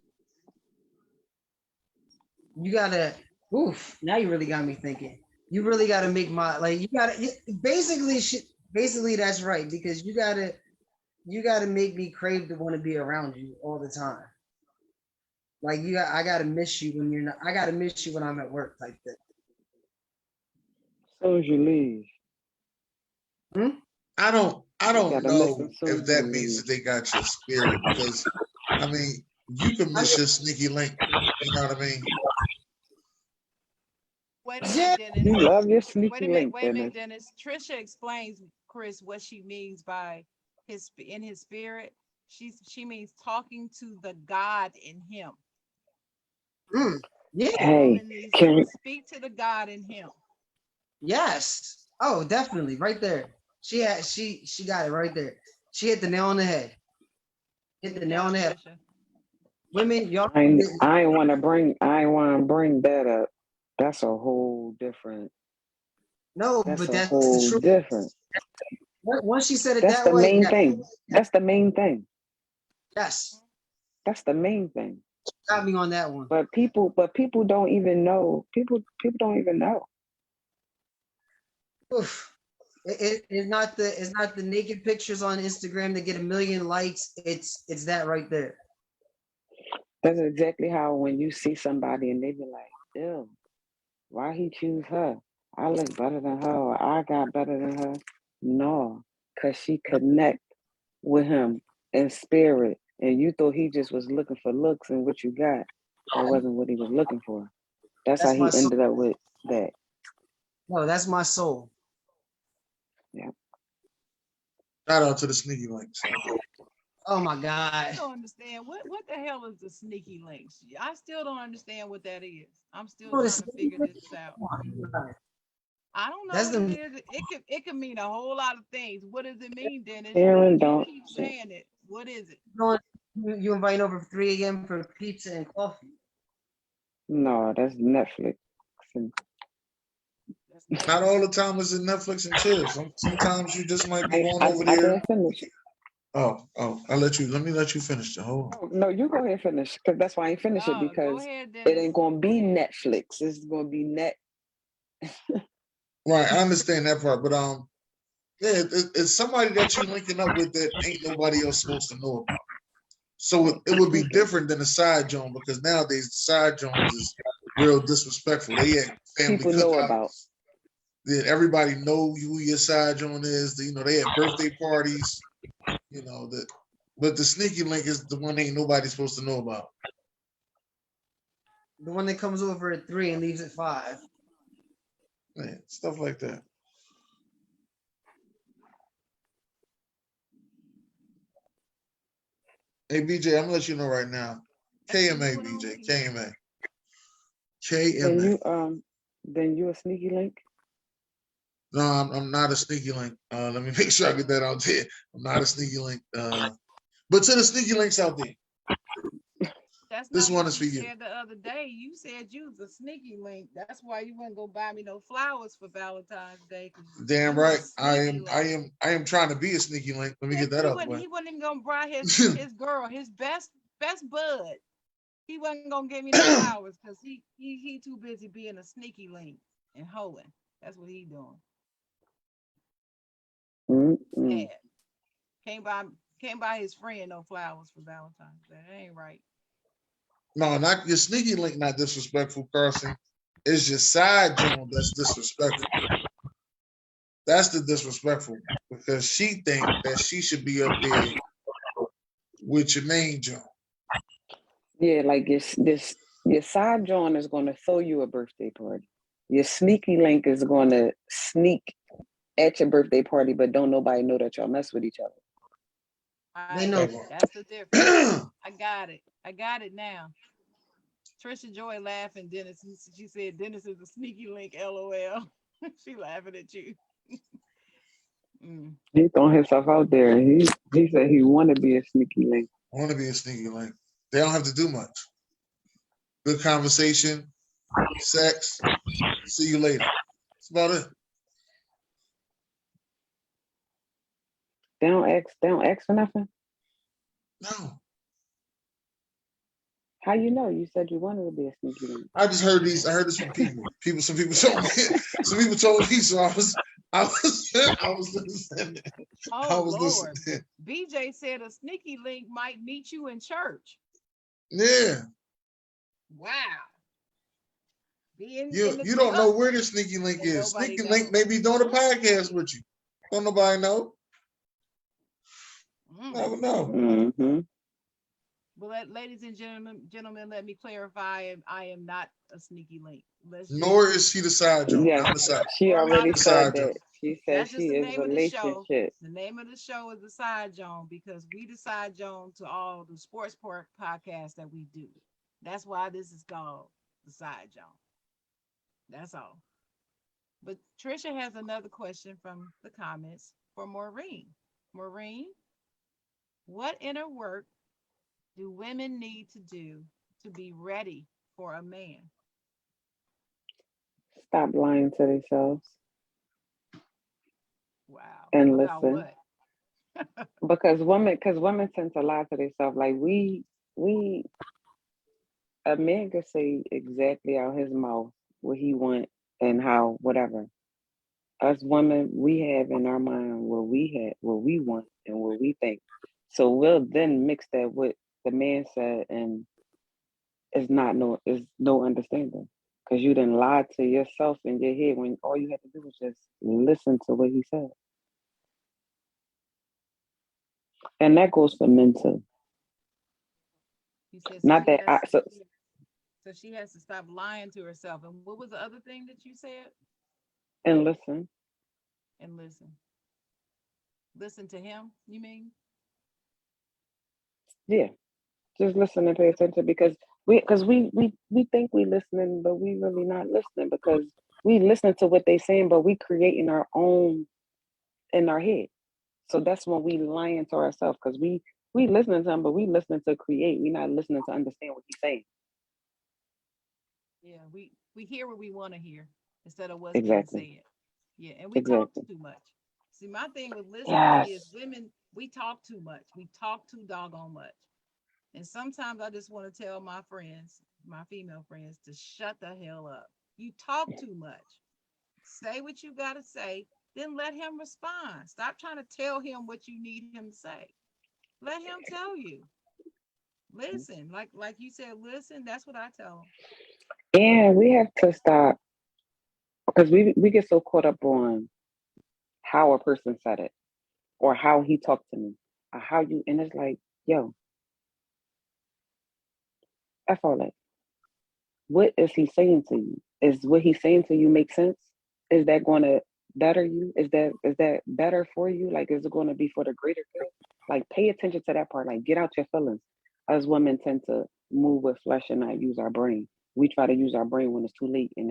You gotta. Oof! Now you really got me thinking. You really gotta make my like. You gotta basically shit. Basically, that's right because you gotta make me crave to want to be around you all the time. Like I gotta miss you when you're not. I gotta miss you when I'm at work, type thing. As soon as you leave, I don't you gotta miss them know soon if as you that means leave. that they got your spirit because I mean you can I miss your sneaky link. You know what I mean? Wait a mean, yeah, minute, Dennis. You love your Wait sneaky a minute. link, Wait a minute, Dennis. Dennis. Trisha explains, Chris, what she means by in his spirit. She means talking to the God in him. yeah, The Hey, woman needs can to speak to the God in him. yes. Oh, definitely, right there. She got it right there. She hit the nail on the head. Hit the Good nail on job, the head. Trisha. Women, y'all. I ain't want to bring that up. That's a whole different. No, That's but a that's the whole truth. different. Once she said it That's that the way, main yeah, thing. That's the main thing. yes, That's the main thing. got me on that one. But people don't even know. People don't even know. Oof. It's not the naked pictures on Instagram that get 1 million likes. It's that right there. That's exactly how when you see somebody and they be like, ew, why he choose her? I look better than her or I got better than her. No, because she connect with him in spirit. And you thought he just was looking for looks and what you got. That wasn't what he was looking for. That's how That's my he soul. ended up with that. No, that's my soul. Yeah. Shout out to the sneaky links. Oh my I God. don't understand what the hell is the sneaky links. I still don't understand what that is. I'm still Oh, the trying to sneaky figure link? this out. Oh my God. I don't know That's what it them. is. It could mean a whole lot of things. What does it mean, Dennis? Aaron You don't. keep saying it. What is it? You invite over for 3 a.m. for pizza and coffee. No, that's Netflix. That's Not Netflix. all the time it's in Netflix and chill. Sometimes you just might be going over I there. didn't finish. Oh, let me let you finish the whole. Oh, no, you go ahead and finish because that's why I ain't finish it Oh, go because ahead, it Dennis. ain't gonna Go be ahead. Netflix. It's gonna be net. Right, I understand that part, but yeah, it's somebody that you linking up with that ain't nobody else supposed to know about. So it would be Okay. different than a side joint because nowadays the side joints is real disrespectful. They at family People know about. cookouts. That everybody know who your side joint is. You know, they have birthday parties. You know that, but the sneaky link is the one ain't nobody supposed to know about. The one that comes over at 3 and leaves at 5. Man, stuff like that. Hey BJ, I'm gonna let you know right now. That's a new KMA one on BJ, me. KMA, Then KMA. you a sneaky link. No, I'm not a sneaky link. Let me make sure I get that out there. I'm not a sneaky link. But to the sneaky links out there, That's this not one what is you for you. said the other day. You said you was a sneaky link. That's why you wouldn't go buy me no flowers for Valentine's Day. 'Cause Damn you was a right. sneaky link. I am trying to be a sneaky link. Let me get that He out the wouldn't. way. He wasn't even gonna buy his girl, his best bud. He wasn't gonna give me no flowers because he too busy being a sneaky link and hoeing. That's what he doing. Mm-mm. Sad. Can't buy can't buy his friend no flowers for Valentine's Day. That ain't right. No, not your sneaky link, not disrespectful, Carson. It's your side joint that's disrespectful. That's the disrespectful because she think that she should be up there with your main joint. Yeah, like your side John is gonna throw you a birthday party. Your sneaky link is gonna sneak at your birthday party, but don't nobody know that y'all mess with each other. They Right. know. That's the difference. I got it. I got it now. Trisha Joy laughing. Dennis. She said Dennis is a sneaky link. LOL. She laughing at you. Mm. He throwing himself out there. He said he want to be a sneaky link. I want to be a sneaky link. They don't have to do much. Good conversation, sex. See you later. That's about it. They don't ask for nothing. No, How you know? You said you wanted to be a sneaky link. I just heard these. I heard this from people. Some people told me. Some people told me. So I was listening. I Oh was Lord. listening. BJ said a sneaky link might meet you in church. Yeah. Wow. Being You in the you don't know truck where the sneaky link and is. nobody Sneaky link knows. may be doing a podcast with you. Don't nobody know. Mm. Never know. Mm-hmm. Well, ladies and gentlemen, let me clarify. I am not a sneaky link. Let's just, Nor is she the side joint. Yes, I'm the side. she or am I already the The said side side? joint. that. She said That's she just the is name of the show. relationship. The name of the show is the Side Joan because we the Side Joan to all the sports park podcasts that we do. That's why this is called the Side Joan. That's all. But Trisha has another question from the comments for Maureen. Maureen, what inner work do women need to do to be ready for a man? Stop lying to themselves Wow. and About listen. what? Because women tend to lie to themselves. Like we a man could say exactly out his mouth what he want and how whatever. Us women, we have in our mind what we want and what we think. So we'll then mix that with the man said, and is no understanding because you didn't lie to yourself in your head when all you had to do was just listen to what he said, and that goes for men too. You said so Not she that has I so so she has to stop lying to herself. And what was the other thing that you said? and listen. And listen. Listen to him, you mean? Yeah, just listen and pay attention because we think we listening, but we really not listening because we listening to what they saying, but we creating our own in our head. So that's when we lying to ourselves because we listening to him, but we listening to create. We not listening to understand what he's saying. Yeah, we hear what we want to hear instead of what's being Exactly. said. Yeah, and we talk Exactly. too much. See, my thing with listening Yes. is women, we talk too much. We talk too doggone much. And sometimes I just want to tell my friends, my female friends, to shut the hell up. You talk too much. Say what you got to say, then let him respond. Stop trying to tell him what you need him to say. Let him tell you. Listen, like you said, listen. That's what I tell And we have to stop because we get so caught up on how a person said it or how he talked to me or how you and it's like, yo, F all that. What is he saying to you? Is what he's saying to you make sense? Is that going to better you? Is that better for you? Like, is it going to be for the greater good? Like, pay attention to that part. Like, get out your feelings. Us women tend to move with flesh and not use our brain. We try to use our brain when it's too late, and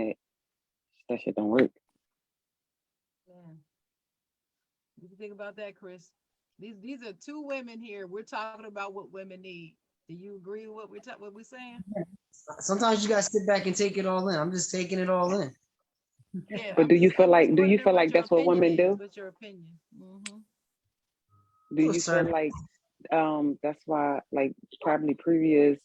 that shit don't work. you. Man, what you think about that, Chris? These are two women here. We're talking about what women need. Do you agree with what we're saying? Sometimes you gotta sit back and take it all in. I'm just taking it all in. Yeah, But I'm just do you wondering feel what like your that's what opinion women is. do? What's your opinion? Mm-hmm. Do To a you feel certain like that's why like probably previous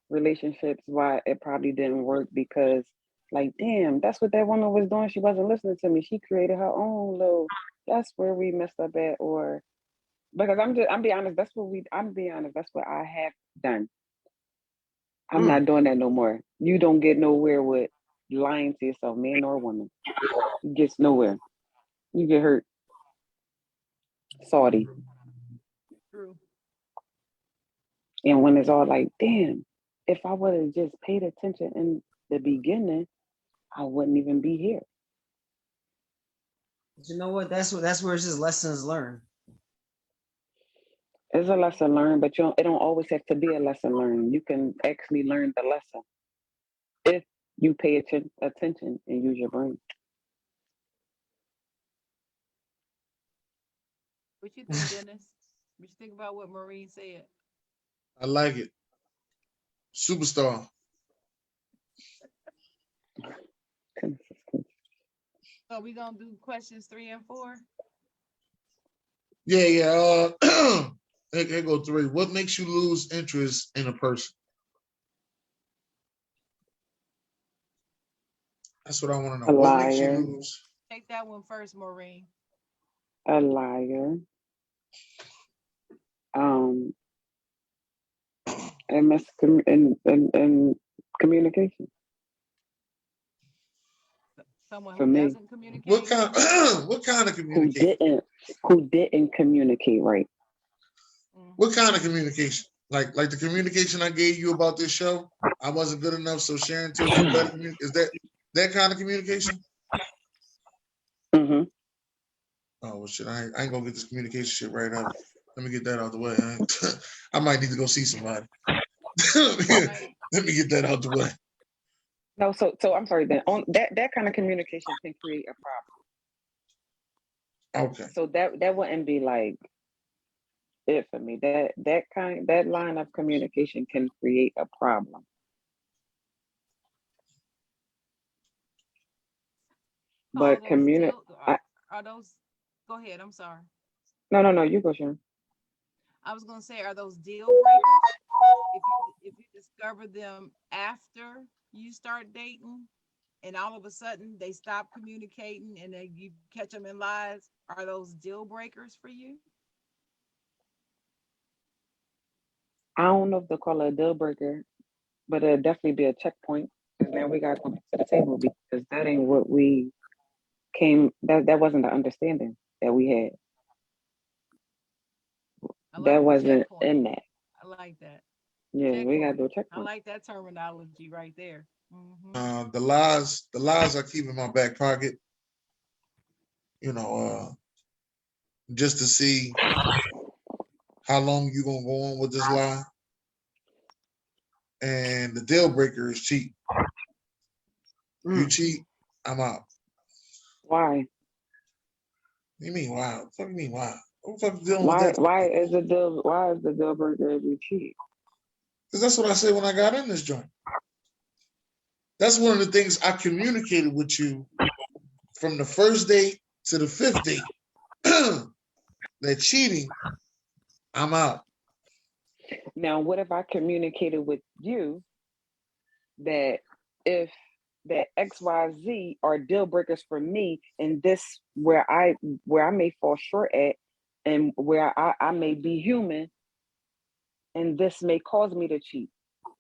relationships why it probably didn't work because like damn that's what that woman was doing, she wasn't listening to me, she created her own little, that's where we messed up at, or because I'm being honest, I'm being honest, that's what I have done. I'm mm, not doing that no more. You don't get nowhere with lying to yourself, man or woman. You get nowhere. You get hurt. Salty. True. And when it's all like, damn, if I would have just paid attention in the beginning, I wouldn't even be here. but you know what? That's where it's just lessons learned. It's a lesson learned, but it don't always have to be a lesson learned. You can actually learn the lesson if you pay attention and use your brain. What you think, Dennis? What you think about what Maureen said? I like it. Superstar. Consistent. So we gonna do questions 3 and 4. Yeah, yeah. Here go 3. What makes you lose interest in a person? That's what I want to know. A What makes you liar, lose? Take that one first, Maureen. a liar, um, and Communication. Someone For who me. doesn't communicate. What kind of Who communication? didn't communicate right. What kind of communication? Like the communication I gave you about this show, I wasn't good enough, so Sharon told you better. Is that kind of communication? Mm-hmm. Oh well, shit! I ain't gonna get this communication shit right now. Let me get that out the way. I might need to go see somebody. Right. Let me get that out the way. No, so I'm sorry. Then on that kind of communication can create a problem. Okay. So that wouldn't be like it for me. That line of communication can create a problem. But Are those? Go ahead. I'm sorry. No, you go, Sharon. I was gonna say, are those deal breakers? If you discover them after you start dating, and all of a sudden they stop communicating, and then you catch them in lies, are those deal breakers for you? I don't know if they'll call it a deal breaker, but it'll definitely be a checkpoint. Because now we gotta go back to the table because that ain't what we came. That wasn't the understanding that we had. That wasn't in that. I like that. Yeah, we gotta do a checkpoint. I like that terminology right there. Mm-hmm. The lies I keep in my back pocket. Just to see how long you gonna go on with this lie. And the deal breaker is cheat. You cheat, I'm out. Why? What do you mean why? What do you mean why? What the fuck is dealing with that? Why is the deal breaker if you cheat? Because that's what I said when I got in this joint. That's one of the things I communicated with you from the first date to the fifth date. That cheating, I'm out. Now, what if I communicated with you that if that XYZ are deal breakers for me, and this where I may fall short at, and where I may be human, and this may cause me to cheat.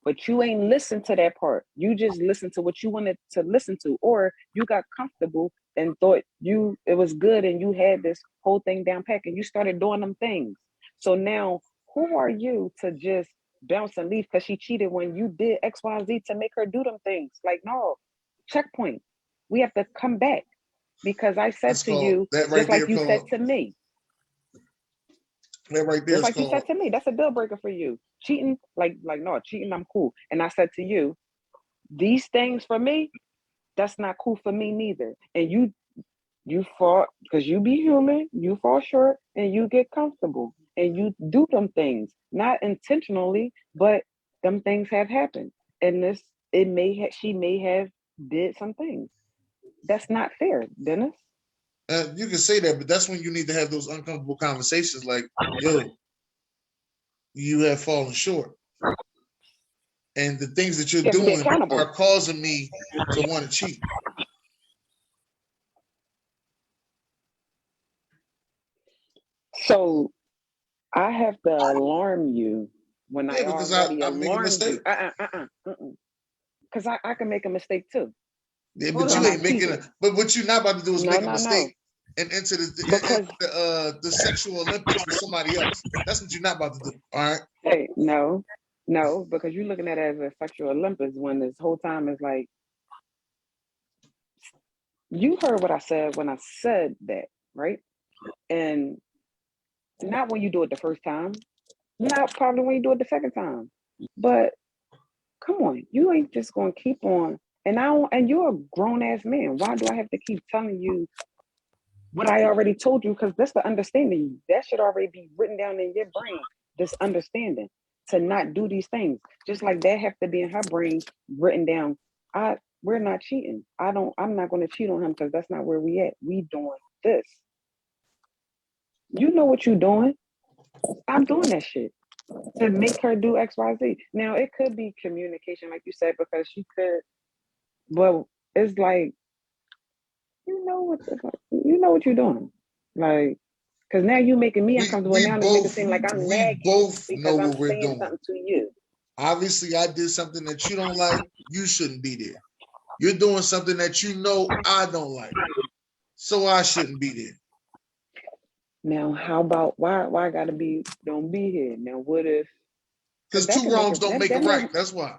But you ain't listened to that part. You just listened to what you wanted to listen to, or you got comfortable and thought it was good, and you had this whole thing down pat, and you started doing them things. So now, who are you to just bounce and leave because she cheated when you did XYZ to make her do them things? Like, no, checkpoint. We have to come back because I said to you, just like you said to me. That right there just like you said to me, that's a deal breaker for you. Cheating, like no, cheating, I'm cool. And I said to you, these things for me, that's not cool for me neither. And you fall because you be human, you fall short, and you get comfortable, and you do them things, not intentionally, but them things have happened. And she may have did some things. That's not fair, Dennis. You can say that, but that's when you need to have those uncomfortable conversations like, yo, you have fallen short. And the things that you're doing are causing me to want to cheat. So I have to alarm you when I make a mistake. Because I can make a mistake too. Yeah, but you ain't making it. But what you're not about to do is make a mistake and enter the sexual Olympics with somebody else. That's what you're not about to do. All right. Hey, no, because you're looking at it as a sexual Olympics when this whole time is like, you heard what I said when I said that, right? And not when you do it the first time, not probably when you do it the second time, but come on, you ain't just gonna keep on. And you're a grown ass man. Why do I have to keep telling you what I already told you? Because that's the understanding. That should already be written down in your brain. This understanding to not do these things, just like that have to be in her brain written down. We're not cheating. I'm not going to cheat on him because that's not where we at. We doing this. You know what you're doing. I'm doing that shit to make her do XYZ. Now it could be communication, like you said, because she could. But it's like, you know what you're doing, like, because now you making me uncomfortable. Now it makes it seem like I'm nagging both because know I'm what we're saying doing. something to you. Obviously, I did something that you don't like. You shouldn't be there. You're doing something that you know I don't like, so I shouldn't be there. Now, how about why I gotta be don't be here? Now, what if? Because that two can make wrongs it. don't make That it may, right. That's why.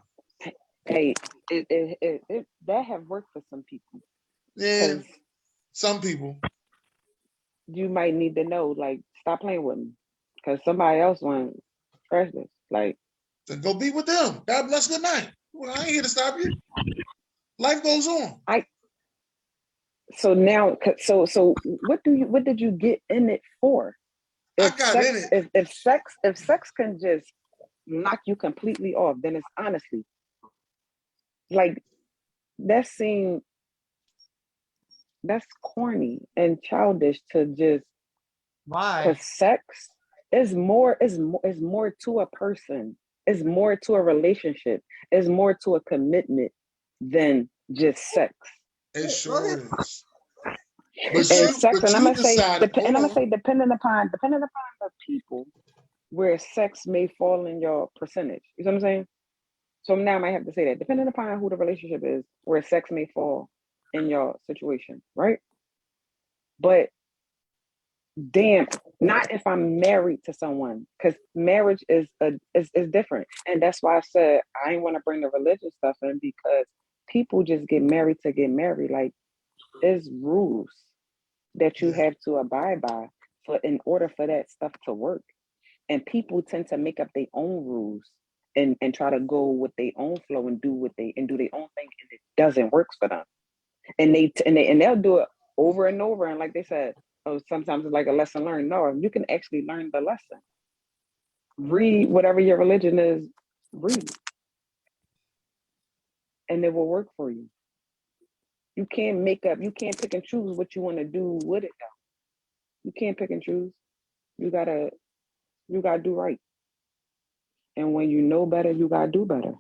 hey, it that have worked for some people. Yeah, Because some people. you might need to know, like, stop playing with me, because somebody else want trash this. Like, Then go be with them. God bless. Good night. Well, I ain't here to stop you. Life goes on. so now, so what did you get in it for? I If got in sex, it. if sex can just knock you completely off, then it's honestly like that seems that's corny and childish to just Why? because sex is more to a person, is more to a relationship, is more to a commitment than just sex. It Go ahead. sure is. And sex, and I'm You gonna say, decided. Hold on. depending upon the people, where sex may fall in your percentage. You know what I'm saying? So now I might have to say that, depending upon who the relationship is, where sex may fall in your situation, right? But damn, not if I'm married to someone, because marriage is different. And that's why I said I ain't want to bring the religious stuff in, because people just get married to get married. Like, there's rules that you Yeah. have to abide by for in order for that stuff to work. And people tend to make up their own rules and try to go with their own flow and do their own thing, and it doesn't work for them. And they'll do it over and over. And like they said, oh, sometimes it's like a lesson learned. No, you can actually learn the lesson. Read whatever your religion is, read, and it will work for you. You can't pick and choose what you want to do with it though. You can't pick and choose. You gotta do right. And when you know better, you gotta do better.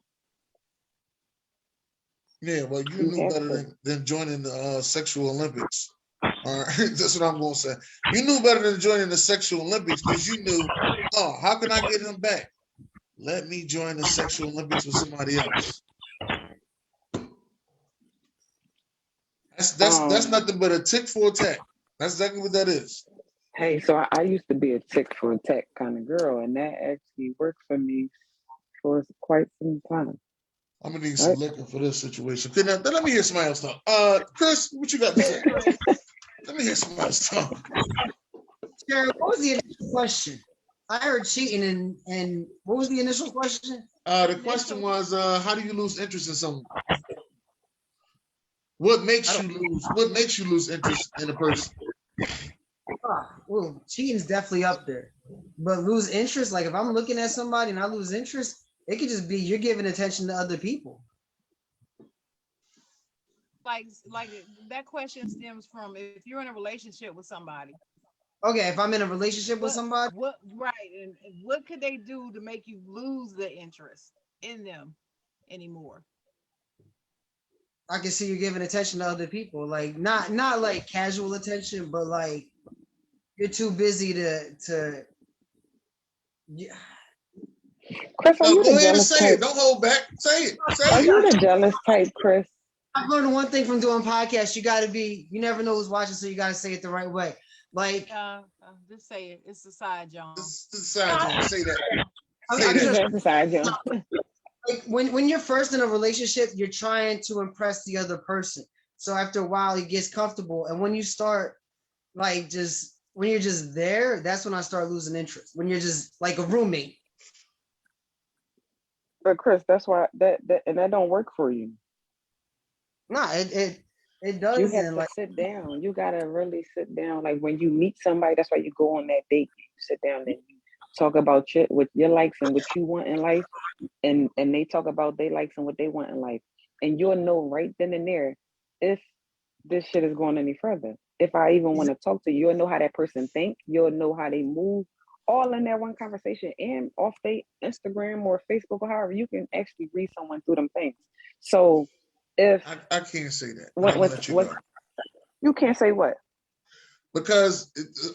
Yeah, well, you You knew have better to. than joining the sexual Olympics. All right, that's what I'm gonna say. You knew better than joining the sexual Olympics because you knew, oh, how can I get him back? Let me join the sexual Olympics with somebody else. That's nothing but a tick for a tack. That's exactly what that is. Hey, so I used to be a tick for a tack kind of girl, and that actually worked for me for quite some time. I'm gonna need some Right? liquor for this situation. Okay, now let me hear somebody else talk. Chris, what you got to say? Let me hear somebody else talk. Sharon, what was the initial question? I heard cheating, and what was the initial question? The question was, how do you lose interest in someone? What makes you lose? What makes you lose interest in a person? Well, cheating's definitely up there. But lose interest, like if I'm looking at somebody and I lose interest, it could just be you're giving attention to other people. Like that question stems from if you're in a relationship with somebody. Okay, if I'm in a relationship with somebody, What right, and what could they do to make you lose the interest in them anymore? I can see you giving attention to other people. Like not like casual attention, but like you're too busy to yeah. Chris, are No, you go the ahead and jealous say it. type? Don't hold back. Say it. Say Are it. you the jealous type, Chris? I've learned one thing from doing podcasts. You never know who's watching, so you gotta say it the right way. Like Just say it. It's a side, John. This is side John. Say that. Say I'm that. just That's a side joke. like when you're first in a relationship, you're trying to impress the other person. So after a while, it gets comfortable, and when you start like just when you're just there, that's when I start losing interest. When you're just like a roommate. But Chris, that's why that don't work for you. No, it You have doesn't. to Like sit down. You gotta really sit down. Like when you meet somebody, that's why you go on that date. You sit down and you talk about what your likes and what you want in life, and they talk about their likes and what they want in life, and you'll know right then and there if this shit is going any further. If I even want to talk to you, you'll know how that person think. You'll know how they move, all in that one conversation, and off their Instagram or Facebook or however you can actually read someone through them things. So if I can't say that. I'm what gonna let you go you can't say what. because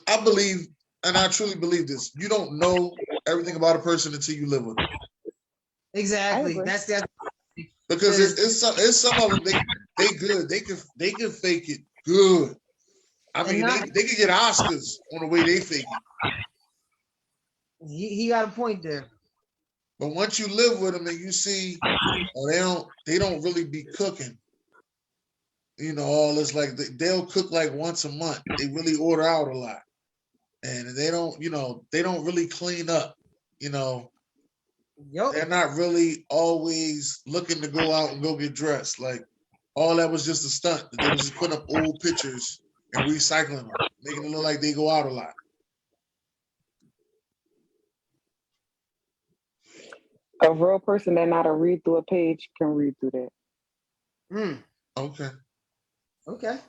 I believe, and I truly believe this. You don't know everything about a person until you live with them. Exactly. agree. That's because it's some of them they good. They can fake it good. I and mean, not they can get Oscars on the way they fake it. he got a point there. But once you live with them and you see, oh, they don't really be cooking. You know, all this like they'll cook like once a month. They really order out a lot, and they don't, they don't really clean up. You know, Yup. they're not really always looking to go out and go get dressed. Like all that was just a stunt. That they was just putting up old pictures and recycling them, making it look like they go out a lot. A real person that not a read through a page can read through that. Mm, Okay. okay.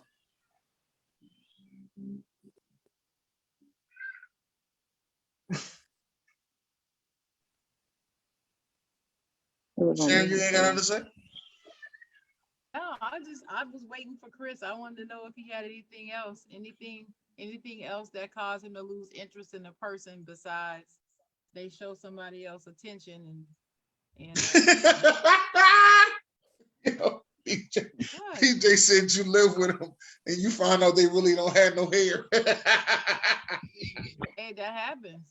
It was on Sharon, you mute. ain't got nothing to say? No, I was waiting for Chris. I wanted to know if he had anything else, anything else that caused him to lose interest in a person besides they show somebody else attention and Yo, what? PJ said you live with them and you find out they really don't have no hair. Hey, that happens,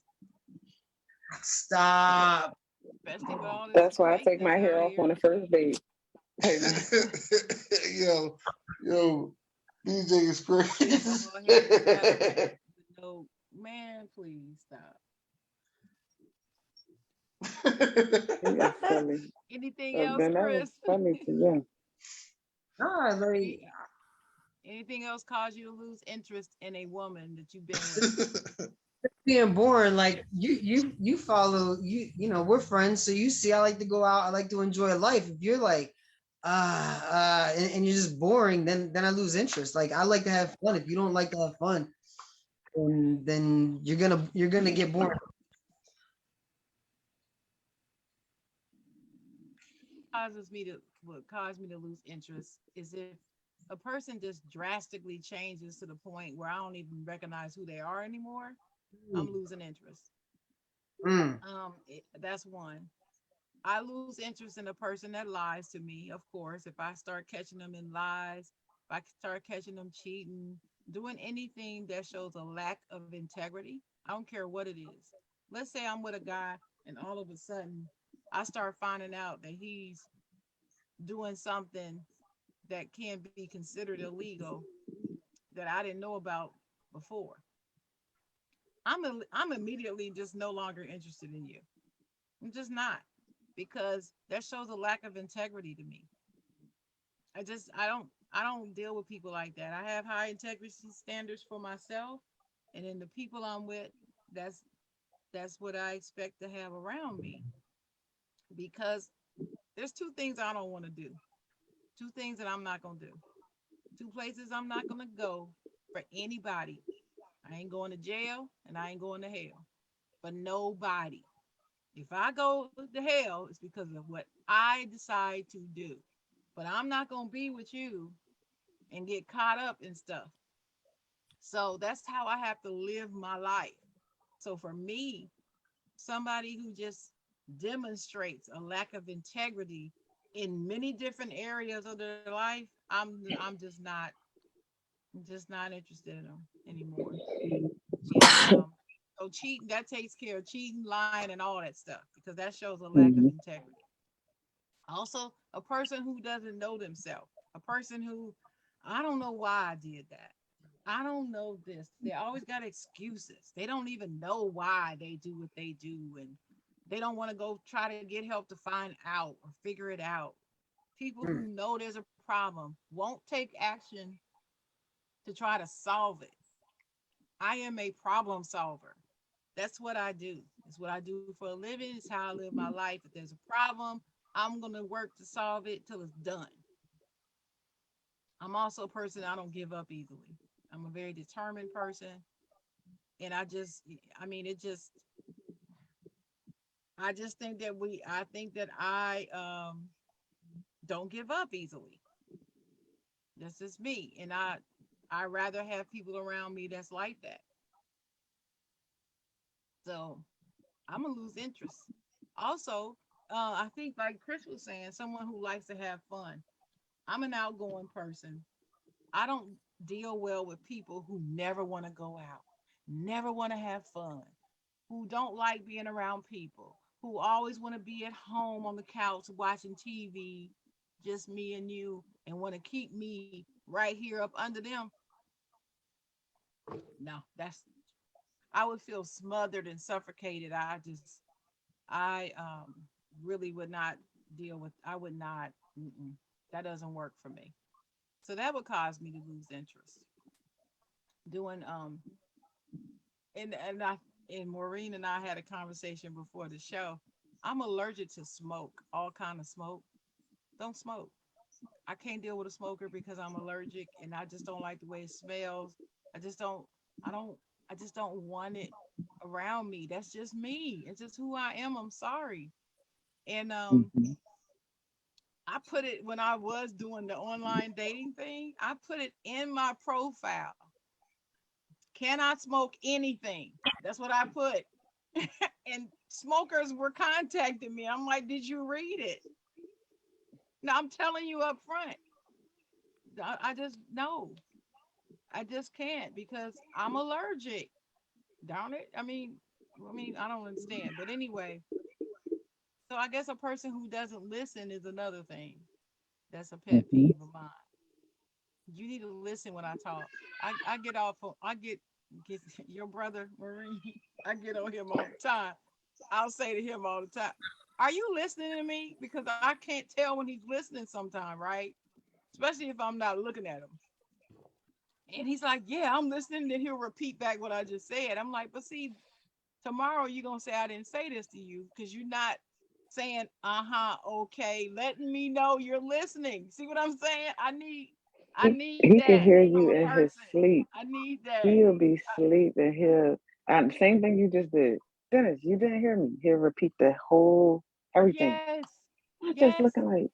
Stop. especially with all this That's why I take fakeness my hair out off on here. the first date. Hey, man. yo, PJ is Bald head with crazy. no man, please stop. He is silly. Anything So else, then that was Chris? funny to you. Nah, like Any- Anything else cause you to lose interest in a woman that you've been with? being boring. Like you follow we're friends, so you see I like to go out. I like to enjoy life. If you're like and you're just boring, then I lose interest. Like I like to have fun. If you don't like to have fun, then you're gonna get bored. What caused me to lose interest is if a person just drastically changes to the point where I don't even recognize who they are anymore. I'm losing interest. Mm. That's one. I lose interest in a person that lies to me, of course. If I start catching them in lies, if I start catching them cheating, doing anything that shows a lack of integrity, I don't care what it is. Let's say I'm with a guy and all of a sudden I start finding out that he's doing something that can be considered illegal that I didn't know about before. I'm immediately just no longer interested in you. I'm just not, because that shows a lack of integrity to me. I don't deal with people like that. I have high integrity standards for myself, and then the people I'm with, that's that's what I expect to have around me, because there's two things I don't want to do. Two things that I'm not going to do. Two places I'm not going to go for anybody. I ain't going to jail and I ain't going to hell for nobody. If I go to hell, it's because of what I decide to do. But I'm not going to be with you and get caught up in stuff. So that's how I have to live my life. So for me, somebody who just demonstrates a lack of integrity in many different areas of their life, I'm just not interested in them anymore. And so cheating, that takes care of cheating, lying, and all that stuff, because that shows a lack of Mhm. integrity. Also, a person who doesn't know themselves, a person who, I don't know why I did that. I don't know this. They always got excuses. They don't even know why they do what they do. And they don't want to go try to get help to find out or figure it out. People who Mm. know there's a problem won't take action to try to solve it. I am a problem solver. That's what I do. It's what I do for a living. It's how I live my life. If there's a problem, I'm going to work to solve it till it's done. I'm also a person, I don't give up easily. I'm a very determined person. And I mean, I just think that I think that I don't give up easily. This is me. And I rather have people around me that's like that. So I'm gonna lose interest. Also, I think like Chris was saying, someone who likes to have fun. I'm an outgoing person. I don't deal well with people who never want to go out, never want to have fun, who don't like being around people, who always want to be at home on the couch watching TV, just me and you, and want to keep me right here up under them. No, that's I would feel smothered and suffocated. I really would not deal with. I would not. That doesn't work for me. So that would cause me to lose interest. Doing and I and Maureen and I had a conversation before the show. I'm allergic to smoke, all kind of smoke. Don't smoke. I can't deal with a smoker because I'm allergic and I just don't like the way it smells. I just don't I don't I just don't want it around me. That's just me. It's just who I am. I'm sorry. And Mhm. I put it when I was doing the online dating thing, I put it in my profile. Cannot smoke anything. That's what I put. And smokers were contacting me. I'm like, did you read it? No, I'm telling you up front. I just no. I just can't because I'm allergic. Darn it. I mean, I don't understand. But anyway, so I guess a person who doesn't listen is another thing. That's a pet Mhm. peeve of mine. You need to listen when I talk. I get off on get your brother Maureen. I get on him all the time. I'll say to him all the time, "Are you listening to me?" Because I can't tell when he's listening sometime, right? Especially if I'm not looking at him. And he's like, "Yeah, I'm listening." Then he'll repeat back what I just said. I'm like, "But see, tomorrow you're gonna say I didn't say this to you because you're not saying, uh-huh, okay, letting me know you're listening." See what I'm saying? I need He can that hear from you a in his person. sleep. I need that. He'll be asleep and same thing you just did. Dennis, you didn't hear me. He'll repeat the whole everything. Yes, I'm just yes. looking like,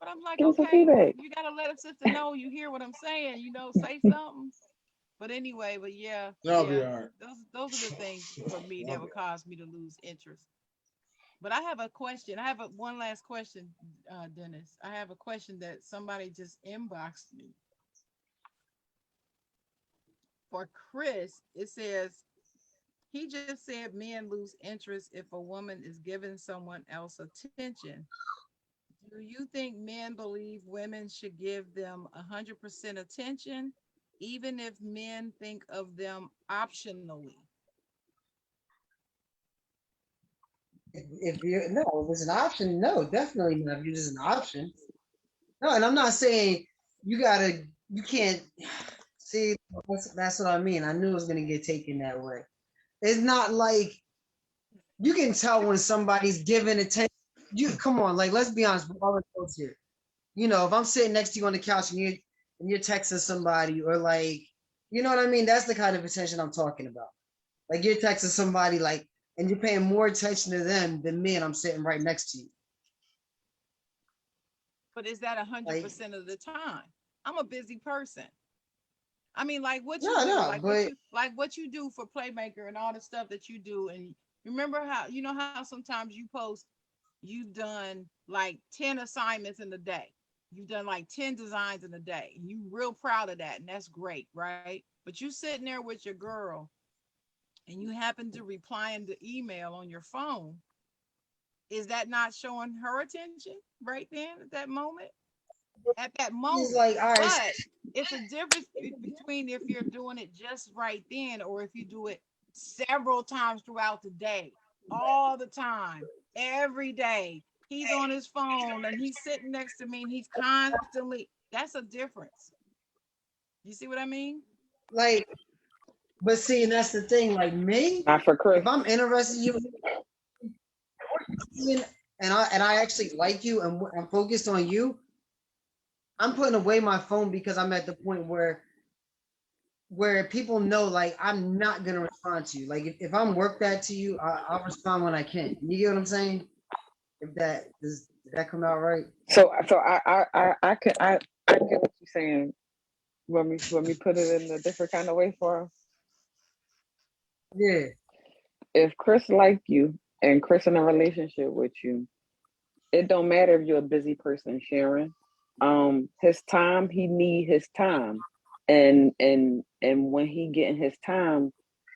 But I'm like, give me some okay, well, feedback. you gotta let a sister know you hear what I'm saying, say something. But anyway, but yeah, I'll be yeah. all right. Those are the things for me I'll that be would cause me to lose interest. But I have a question. I have one last question, Dennis. I have a question that somebody just inboxed me. For Chris, it says he just said men lose interest if a woman is giving someone else attention. Do you think men believe women should give them 100% attention, even if men think of them optionally? If you no, if it's an option, no, definitely not. If you're just an option, no. And I'm not saying you can't see. That's what I mean. I knew it was gonna get taken that way. It's not like you can tell when somebody's giving attention. You come on, like let's be honest, we're all adults here. If I'm sitting next to you on the couch and you're texting somebody or like, you know what I mean? That's the kind of attention I'm talking about. Like you're texting somebody like, and you're paying more attention to them than me, and I'm sitting right next to you. But is that Like, 100% of the time? I'm a busy person. I mean, like what you no, do, no, but like what you do for Playmaker and all the stuff that you do. And remember how how sometimes you post you've done like 10 assignments in a day. You've done like 10 designs in a day. And you real proud of that. And that's great, right? But you sitting there with your girl and you happen to reply in the email on your phone. Is that not showing her attention right then at that moment? At that he's moment. like, all right, But it's a difference between if you're doing it just right then or if you do it several times throughout the day, all the time, every day. He's on his phone and he's sitting next to me and he's constantly, that's a difference. You see what I mean? like, but see, and that's the thing. Like me, Not for if Chris. I'm interested in you, and I actually like you, and I'm focused on you, I'm putting away my phone because I'm at the point where people know like I'm not gonna respond to you. Like if I'm work that to you, I'll respond when I can. You get what I'm saying? If that did that come out right? So I get what you're saying. When we put it in a different kind of way for him. Yeah. If Chris liked you and Chris in a relationship with you, it don't matter if you're a busy person, Sharon. His time, he need his time. And when he getting his time,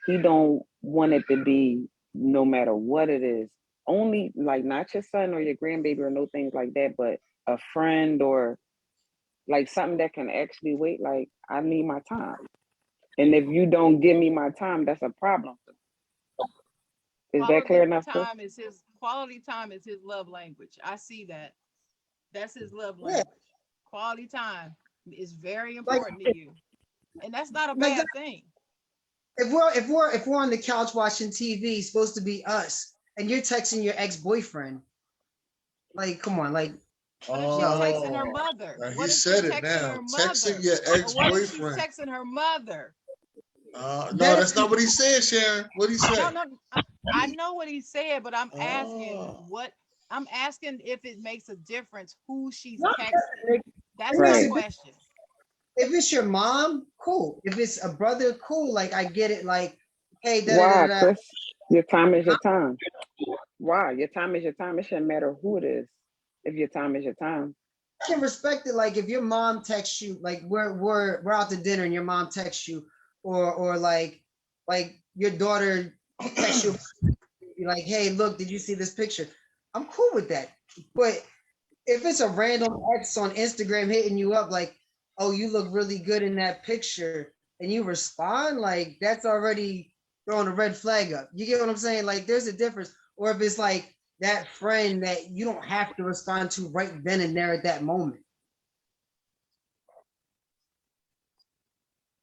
he don't want it to be no matter what it is. Only like not your son or your grandbaby or no things like that, but a friend or like something that can actually wait. Like, I need my time. And if you don't give me my time, that's a problem. Is that clear enough, Chris? Quality time is his love language. I see that. That's his love Yeah, language. Quality time is very like important to you. And that's not a like bad thing. if we're on the couch watching TV, it's supposed to be us, and you're texting your ex-boyfriend. Like, come on, like, What if she's yo, like, texting her Oh, mother? now he What if she's said it texting now. her Texting mother? your Or what if she's ex-boyfriend. texting her mother? No, that's not what he said, Sharon. What he No, said? no, I know what he said, but I'm asking Oh, if it makes a difference who she's no, texting. That's my Right. question. if it's your mom, cool. If it's a brother, cool. Like, I get it. Like, hey, da da Why, da da. Chris? Your time is your time. Why? Your time is your time. It shouldn't matter who it is. If your time is your time. I can respect it. Like, if your mom texts you, like, we're out to dinner and your mom texts you, or like your daughter texts you, be like, hey, look, did you see this picture? I'm cool with that. But if it's a random ex on Instagram hitting you up like, oh, you look really good in that picture, and you respond, like, that's already throwing a red flag up. You get what I'm saying? Like, there's a difference. Or if it's like that friend that you don't have to respond to right then and there at that moment.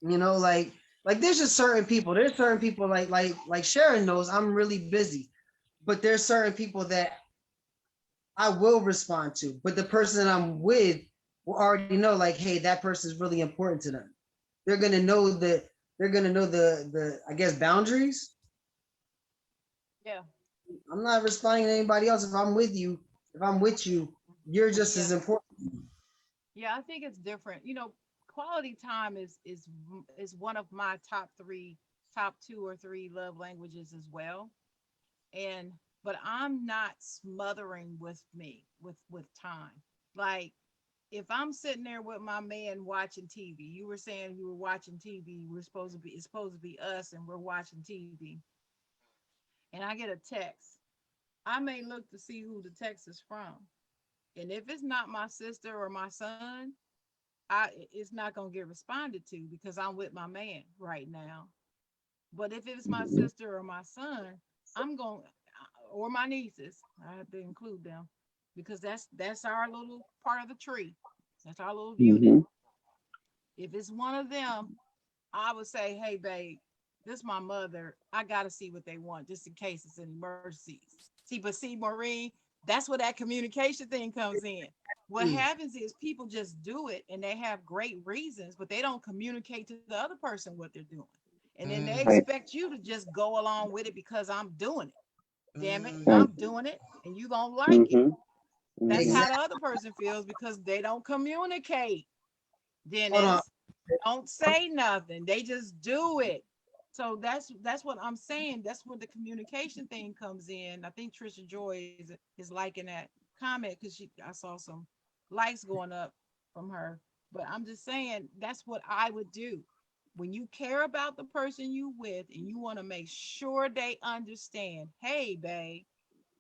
You know, like there's just certain people. There's certain people like Sharon knows I'm really busy, but there's certain people that I will respond to. But the person that I'm with will already know, like, hey, that person is really important to them. They're gonna know the I guess boundaries. Yeah. I'm not responding to anybody else. If I'm with you, you're just as Yeah. important. Yeah, I think it's different. Quality time is one of my top two or three love languages as well. And but I'm not smothering with time. Like, if I'm sitting there with my man watching TV, you were saying you were watching TV, it's supposed to be us and we're watching TV, and I get a text. I may look to see who the text is from. And if it's not my sister or my son, it's not gonna get responded to because I'm with my man right now. But if it's my sister or my son, I'm going or my nieces, I have to include them because that's our little part of the tree. That's our little unit. Mm-hmm. If it's one of them, I would say, hey babe, this is my mother. I gotta see what they want just in case it's an emergency. See, Maureen, that's where that communication thing comes in. What happens is people just do it and they have great reasons, but they don't communicate to the other person what they're doing. And then they Right. expect you to just go along with it because I'm doing it. Damn it, Right. I'm doing it and you gonna like it. Mm-hmm. That's Mm-hmm. how the other person feels because they don't communicate. Hold on. Dennis, don't say nothing. They just do it. So that's what I'm saying. That's where the communication thing comes in. I think Trisha Joy is liking that comment because I saw some likes going up from her. But I'm just saying that's what I would do. When you care about the person you with and you want to make sure they understand, hey, babe,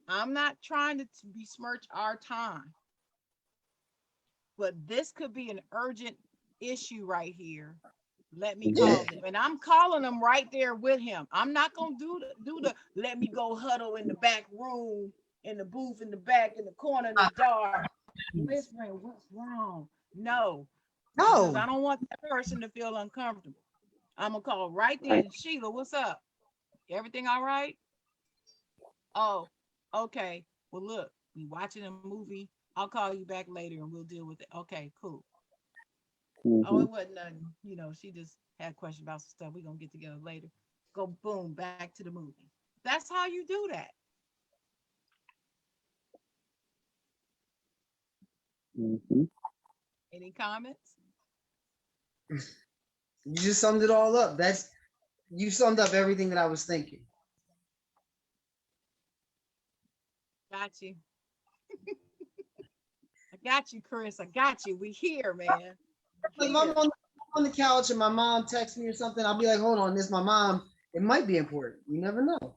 I'm not trying to besmirch our time, but this could be an urgent issue right here. Let me Yeah. call them, and I'm calling them right there with him. I'm not gonna do the let me go huddle in the back room, in the booth, in the back, in the corner, in the dark, whispering, what's wrong? No, because No. I don't want that person to feel uncomfortable. I'm gonna call right then. Sheila, what's up? Everything all right? Oh, okay. Well, look, we watching a movie. I'll call you back later and we'll deal with it. Okay, cool. Oh, Mm-hmm. it wasn't nothing. She just had a question about some stuff. We're gonna get together later. Go boom, back to the movie. That's how you do that. Mm-hmm. Any comments? You just summed it all up. You summed up everything that I was thinking. Got you. got you, Chris. I got you. We here, man. Like, if I'm on the couch and my mom texts me or something, I'll be like, hold on, this is my mom. It might be important. You never know.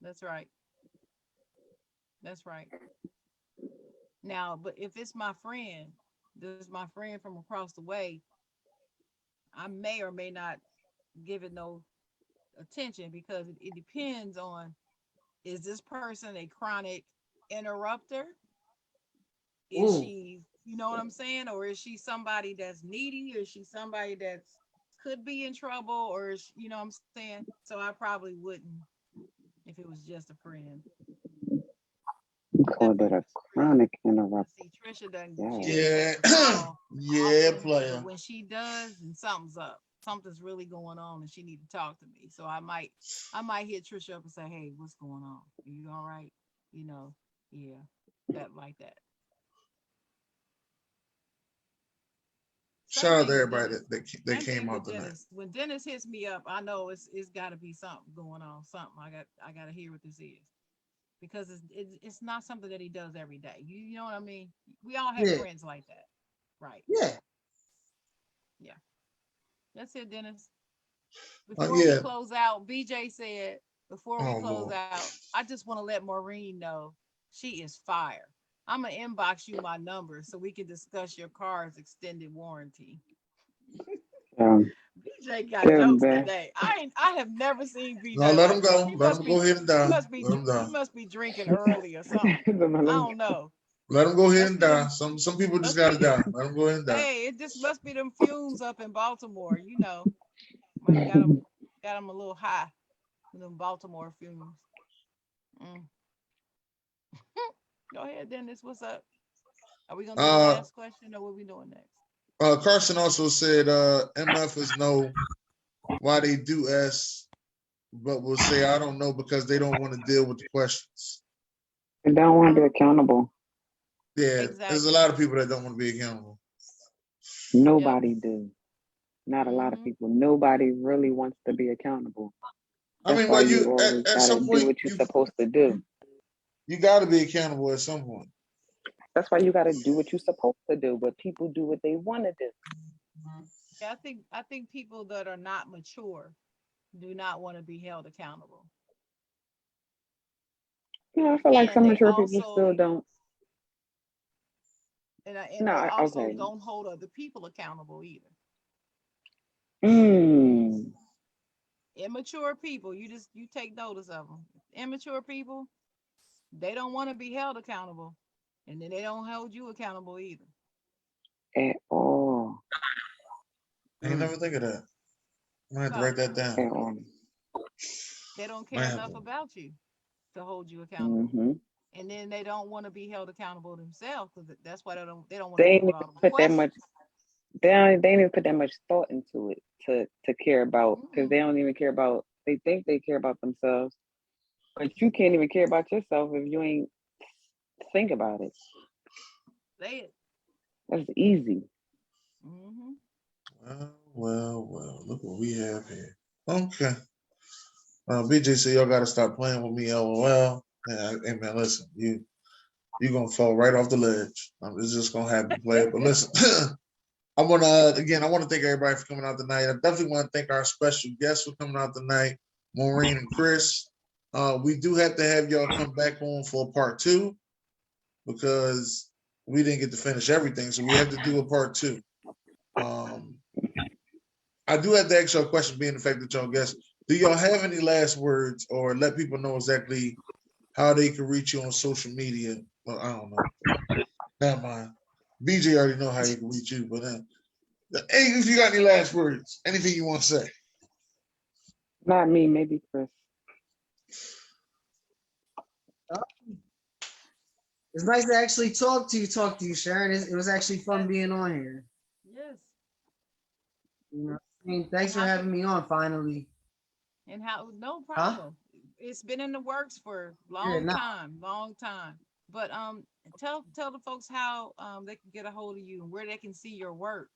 That's right. That's right. Now, but if it's my friend, this is my friend from across the way, I may or may not give it no attention because it depends on, is this person a chronic interrupter? Is Ooh. she, you know what I'm saying? Or is she somebody that's needy? Or is she somebody that's could be in trouble? Or is, you know what I'm saying? So I probably wouldn't if it was just a friend. You call that a chronic interrupter. See, Trisha doesn't. Yeah. Yeah, player. When she does, and something's up, something's really going on, and she need to talk to me. So I might hit Trisha up and say, "Hey, what's going on? Are you all right? You know, yeah, that like that." Shout out to everybody that came out tonight. Dennis. When Dennis hits me up, I know it's got to be something going on. Something I got to hear what this is, because it's not something that he does every day. You know what I mean? We all have friends like that, right? Yeah. Yeah. That's it, Dennis. Before we close out, BJ said, before we close out, I just want to let Maureen know she is fire. I'm going to inbox you my number so we can discuss your car's extended warranty. BJ got jokes today. I have never seen BJ. No, let him go. Let him go ahead and die. He must be drinking early or something. I don't know. Let him go ahead and die. Some people just gotta die. Let him go ahead and die. Hey, it just must be them fumes up in Baltimore. You know, got him a little high. Them Baltimore fumes. Go ahead, Dennis. What's up? Are we gonna do the last question, or what are we doing next? Carson also said MFers know why they do S, but will say I don't know because they don't want to deal with the questions. They don't want to be accountable. Yeah, exactly. There's a lot of people that don't want to be accountable. Nobody do. Not a lot of people. Nobody really wants to be accountable. That's I mean, well, you at some point do what you're supposed to do. You got to be accountable at some point. That's why you got to do what you're supposed to do, but people do what they want to do. Yeah, I think people that are not mature do not want to be held accountable. Yeah, I feel like some mature people still don't. And they also don't hold other people accountable either. Immature people, you take notice of them. Immature people, they don't want to be held accountable, and then they don't hold you accountable either. At all. I ain't never think of that. I might have to write that down. They don't care enough about you to hold you accountable, and then they don't want to be held accountable themselves, because that's why they don't want to deal with all the questions. They don't even put that much thought into it to care about, because they don't even care about. They think they care about themselves, but you can't even care about yourself if you ain't think about it. Say it. That's easy. Well. Look what we have here. Okay. BJ said y'all gotta stop playing with me. LOL. Hey man, listen, you gonna fall right off the ledge. It's just gonna happen, player. But listen, I want to thank everybody for coming out tonight. I definitely want to thank our special guests for coming out tonight, Maureen and Chris. We do have to have y'all come back on for part 2 because we didn't get to finish everything, so we have to do a part 2. I do have to ask y'all a question, being the fact that y'all guests. Do y'all have any last words, or let people know exactly how they can reach you on social media? Well, I don't know. Never mind. BJ already know how he can reach you, but hey, if you got any last words, anything you want to say? Not me, maybe Chris. It's nice to actually talk to you, Sharon. It was actually fun being on here. Yes. You know, I mean, thanks for having me on finally. And no problem. It's been in the works for long time. But tell the folks how they can get a hold of you and where they can see your work.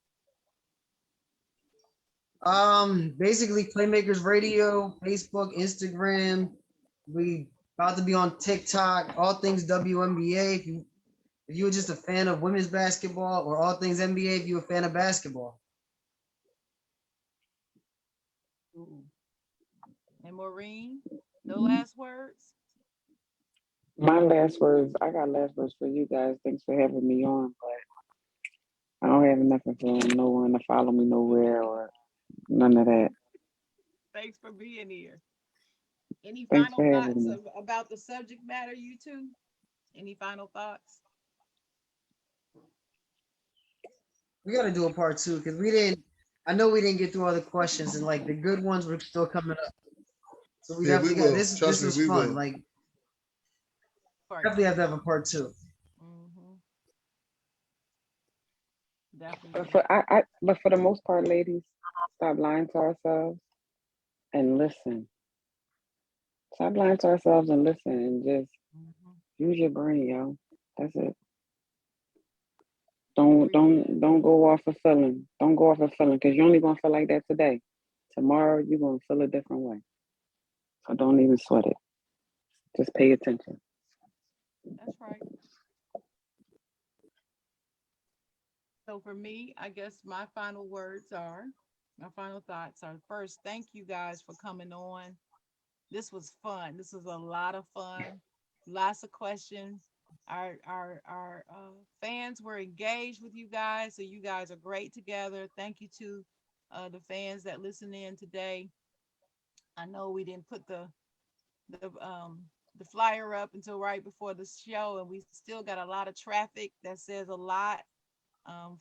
Basically Playmakers Radio, Facebook, Instagram. We about to be on TikTok, all things WNBA. If you If you were just a fan of women's basketball or all things NBA, if you were a fan of basketball. Ooh. And Maureen, no last words? My last words, I got last words for you guys. Thanks for having me on, but I don't have nothing for no one to follow me nowhere or none of that. Thanks for being here. Any Thanks final for having thoughts me. about the subject matter, you two? Any final thoughts? We got to do a part two because we didn't. I know we didn't get through all the questions and like the good ones were still coming up. So we Yeah, we definitely got will. this. Trust This me, was we fun. will. Like Part definitely two. have to have a part two. Mm-hmm. But Definitely. but for the most part, ladies, stop lying to ourselves and listen. Stop lying to ourselves and listen and just Mm-hmm. use your brain, yo. That's it. Agree with that. Don't go off a feeling. Don't go off a feeling because you're only gonna feel like that today. Tomorrow you're gonna feel a different way. So don't even sweat it. Just pay attention. That's right. So for me, I guess my final words are, my final thoughts are first, thank you guys for coming on. This was fun. This was a lot of fun. Lots of questions. Our fans were engaged with you guys, so you guys are great together. Thank you to the fans that listen in today. I know we didn't put the flyer up until right before the show, and we still got a lot of traffic. That says a lot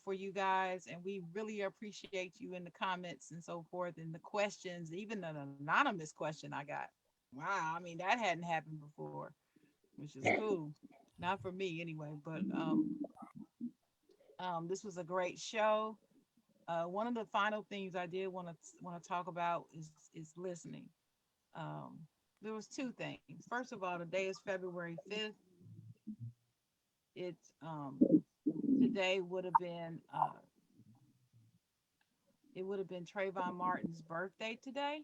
for you guys, and we really appreciate you in the comments and so forth, and the questions, even an anonymous question I got. Wow, I mean that hadn't happened before, which is cool. Not for me anyway, but this was a great show. One of the final things I did want to talk about is listening. Um, there was two things. First of all, today is February 5th. It's today would have been it would have been Trayvon Martin's birthday today.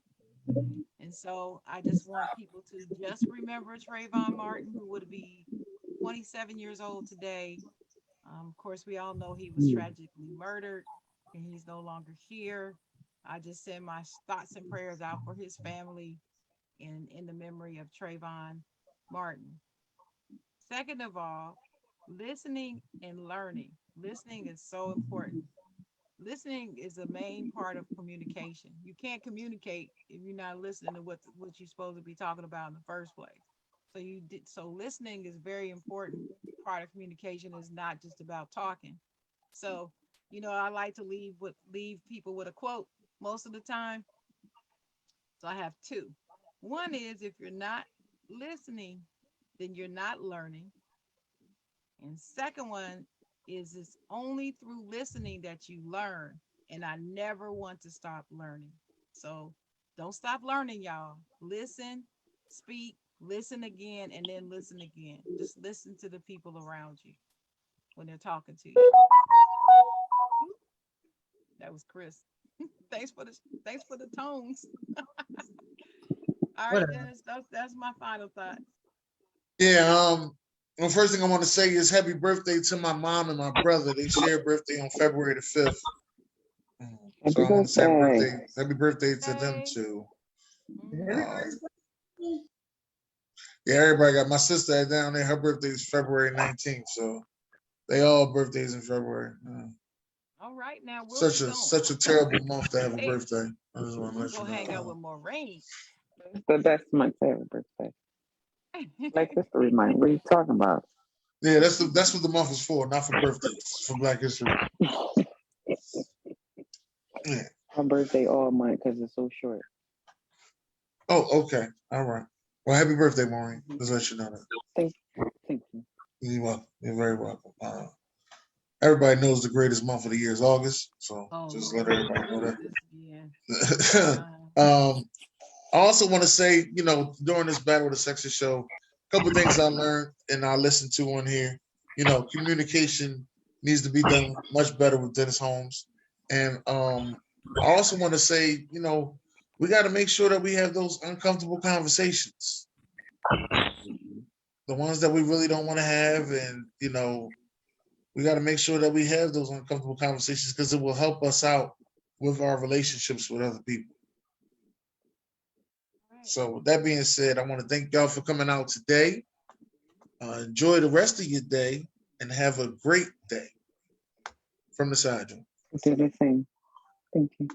And so I just want people to just remember Trayvon Martin, who would be 27 years old today. Of course, we all know he was tragically murdered and he's no longer here. I just send my thoughts and prayers out for his family in the memory of Trayvon Martin. Second of all, listening and learning. Listening is so important. Listening is a main part of communication. You can't communicate if you're not listening to what you're supposed to be talking about in the first place. So listening is very important part of communication. Is not just about talking. So, I like to leave people with a quote most of the time. So I have two. One is if you're not listening, then you're not learning. And second one is it's only through listening that you learn. And I never want to stop learning. So don't stop learning, y'all. Listen, speak, listen again, and then listen again. Just listen to the people around you when they're talking to you. That was Chris. Thanks for the tones. All right, Whatever. Dennis. That's my final thought. Yeah. The first thing I want to say is happy birthday to my mom and my brother. They share birthday on February the 5th. So Happy I want to say birthday. happy birthday to them Hey. too. Mhm. Yeah, everybody got my sister down there. Her birthday is February 19th, so they all birthdays in February. All right, now where we Such a going? such a terrible month to have a Hey, birthday. I just want to I'm let you gonna hang out know. with Maureen. It's the best month to have a birthday. Black History Month. What are you talking about? Yeah, that's what the month is for, not for birthdays. It's for Black History. Yeah. My birthday all month because it's so short. Oh, okay. All right. Well, happy birthday, Maureen. Just let you know that. Thank you. You're welcome. You're very welcome. Everybody knows the greatest month of the year is August, so Oh just let Lord, everybody not know this again. that. I also want to say, during this Battle of the Sexes show, a couple of things I learned and I listened to on here. Communication needs to be done much better with Dennis Holmes. And I also want to say, we got to make sure that we have those uncomfortable conversations, the ones that we really don't want to have. And, we got to make sure that we have those uncomfortable conversations because it will help us out with our relationships with other people. Right. So with that being said, I want to thank y'all for coming out today. Enjoy the rest of your day and have a great day. From the side, Jawn. Do the same. Thank you.